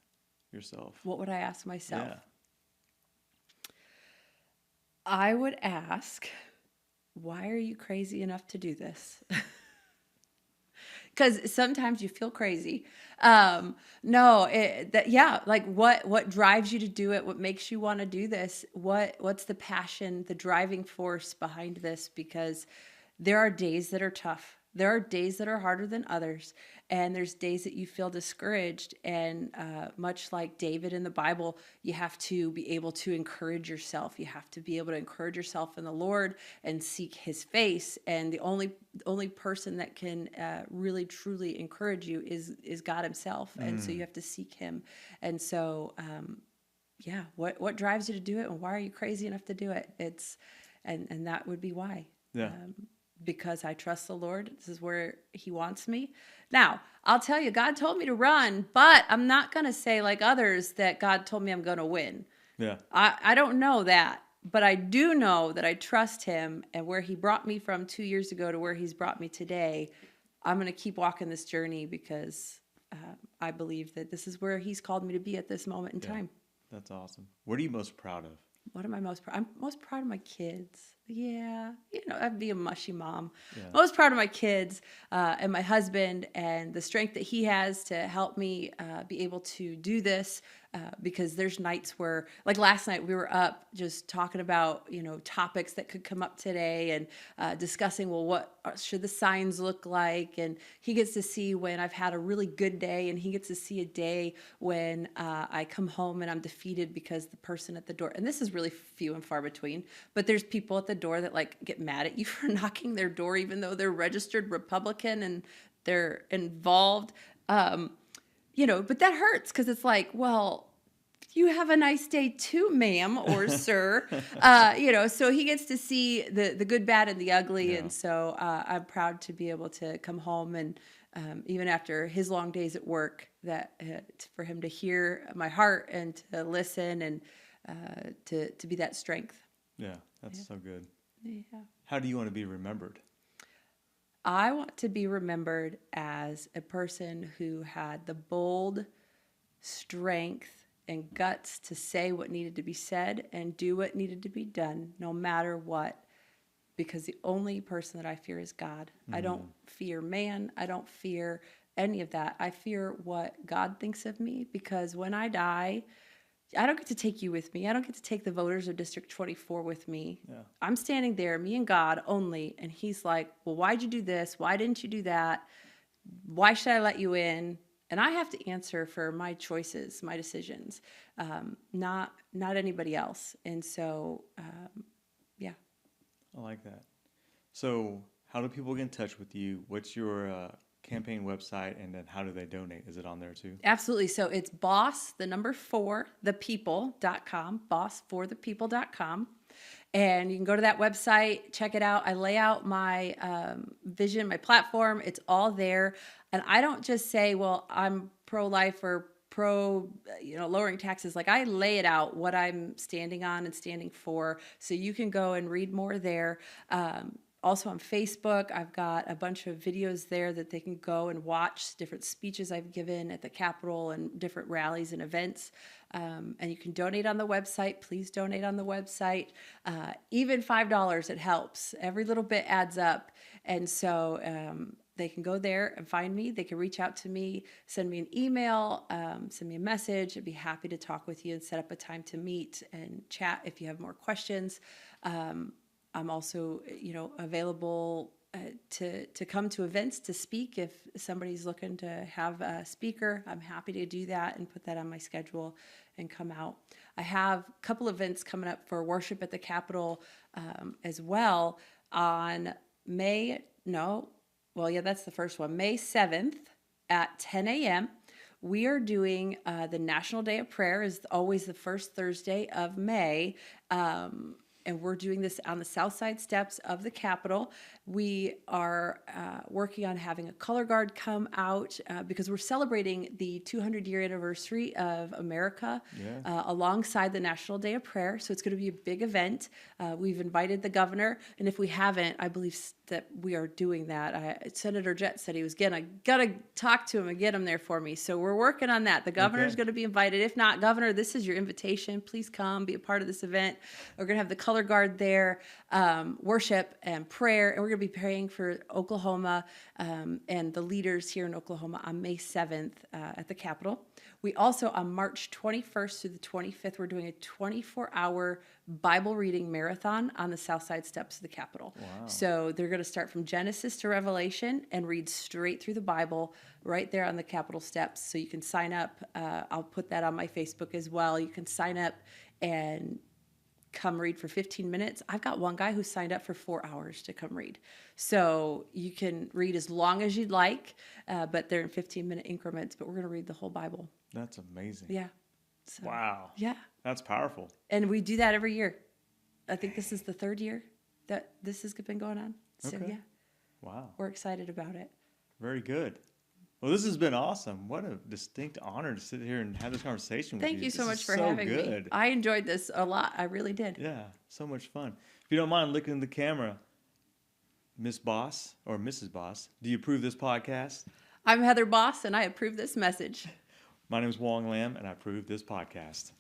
[SPEAKER 1] yourself?
[SPEAKER 2] What would I ask myself?
[SPEAKER 1] Yeah.
[SPEAKER 2] I would ask, why are you crazy enough to do this? Because sometimes you feel crazy. Like what drives you to do it? What makes you want to do this? What's the passion, the driving force behind this? Because there are days that are tough. There are days that are harder than others. And there's days that you feel discouraged. And much like David in the Bible, you have to be able to encourage yourself. You have to be able to encourage yourself in the Lord and seek his face. And the only person that can really, truly encourage you is God himself. And so you have to seek him. And so, what drives you to do it? And why are you crazy enough to do it? And that would be why.
[SPEAKER 1] Yeah.
[SPEAKER 2] Because I trust the Lord. This is where he wants me. Now, I'll tell you, God told me to run, but I'm not going to say like others that God told me I'm going to win.
[SPEAKER 1] Yeah.
[SPEAKER 2] I don't know that, but I do know that I trust him, and where he brought me from 2 years ago to where he's brought me today, I'm going to keep walking this journey because I believe that this is where he's called me to be at this moment in time.
[SPEAKER 1] That's awesome. What are you most proud of?
[SPEAKER 2] What am I most proud? I'm most proud of my kids. Yeah, I'd be a mushy mom.
[SPEAKER 1] Yeah.
[SPEAKER 2] Most proud of my kids and my husband and the strength that he has to help me be able to do this. Because there's nights where, like last night, we were up just talking about, topics that could come up today and discussing, well, what should the signs look like? And he gets to see when I've had a really good day, and he gets to see a day when I come home and I'm defeated because the person at the door, and this is really few and far between, but there's people at the door that like get mad at you for knocking their door, even though they're registered Republican and they're involved. But that hurts because it's like, well, you have a nice day too, ma'am or sir. So he gets to see the good, bad, and the ugly. Yeah. And so I'm proud to be able to come home and even after his long days at work, that for him to hear my heart and to listen and to be that strength.
[SPEAKER 1] Yeah, that's so good.
[SPEAKER 2] Yeah.
[SPEAKER 1] How do you want to be remembered?
[SPEAKER 2] I want to be remembered as a person who had the bold strength and guts to say what needed to be said and do what needed to be done, no matter what, because the only person that I fear is God. I don't fear man. I don't fear any of that. I fear what God thinks of me, because when I die, I don't get to take you with me. I don't get to take the voters of District 24 with me.
[SPEAKER 1] Yeah.
[SPEAKER 2] I'm standing there, me and God only. And he's like, well, why'd you do this? Why didn't you do that? Why should I let you in? And I have to answer for my choices, my decisions, not anybody else. And so, yeah.
[SPEAKER 1] I like that. So how do people get in touch with you? What's your campaign website, and then how do they donate? Is it on there too?
[SPEAKER 2] Absolutely. So it's boss4thepeople.com, boss4thepeople.com. And you can go to that website, check it out. I lay out my vision, my platform. It's all there. And I don't just say, well, I'm pro-life or pro, lowering taxes. Like, I lay it out, what I'm standing on and standing for. So you can go and read more there. Also on Facebook, I've got a bunch of videos there that they can go and watch different speeches I've given at the Capitol and different rallies and events. And you can donate on the website. Please donate on the website. Even $5, it helps. Every little bit adds up. And so they can go there and find me. They can reach out to me, send me an email, send me a message. I'd be happy to talk with you and set up a time to meet and chat if you have more questions. I'm also, available to come to events to speak. If somebody's looking to have a speaker, I'm happy to do that and put that on my schedule and come out. I have a couple events coming up for worship at the Capitol as well on that's the first one, May 7th at 10 a.m. We are doing the National Day of Prayer, is always the first Thursday of May. And we're doing this on the south side steps of the Capitol. We are working on having a color guard come out because we're celebrating the 200-year anniversary of America alongside the National Day of Prayer. So it's going to be a big event. We've invited the governor, and if we haven't, I believe that we are doing that. Senator Jett said he was got to talk to him and get him there for me. So we're working on that. The governor's going to be invited. If not, Governor, this is your invitation. Please come, be a part of this event. We're going to have the color guard there, worship and prayer, and we're going to be praying for Oklahoma and the leaders here in Oklahoma on May 7th at the Capitol. We also, on March 21st through the 25th, we're doing a 24-hour Bible reading marathon on the south side steps of the Capitol.
[SPEAKER 1] Wow.
[SPEAKER 2] So they're going to start from Genesis to Revelation and read straight through the Bible right there on the Capitol steps. So you can sign up. I'll put that on my Facebook as well. You can sign up and come read for 15 minutes. I've got one guy who signed up for 4 hours to come read. So you can read as long as you'd like, but they're in 15-minute increments, but we're going to read the whole Bible.
[SPEAKER 1] That's amazing.
[SPEAKER 2] Yeah. So,
[SPEAKER 1] Wow.
[SPEAKER 2] Yeah.
[SPEAKER 1] That's powerful.
[SPEAKER 2] And we do that every year. I think this is the third year that this has been going on. So,
[SPEAKER 1] Okay.
[SPEAKER 2] yeah.
[SPEAKER 1] Wow.
[SPEAKER 2] We're excited about it.
[SPEAKER 1] Very good. Well, this has been awesome. What a distinct honor to sit here and have this conversation with you.
[SPEAKER 2] Thank you so
[SPEAKER 1] This
[SPEAKER 2] much
[SPEAKER 1] is
[SPEAKER 2] for
[SPEAKER 1] so
[SPEAKER 2] having me.
[SPEAKER 1] good.
[SPEAKER 2] I enjoyed this a lot. I really did.
[SPEAKER 1] Yeah, so much fun. If you don't mind looking in the camera, Miss Boss or Mrs. Boss, do you approve this podcast?
[SPEAKER 2] I'm Heather Boss, and I approve this message.
[SPEAKER 1] My name is Wong Lam, and I approve this podcast.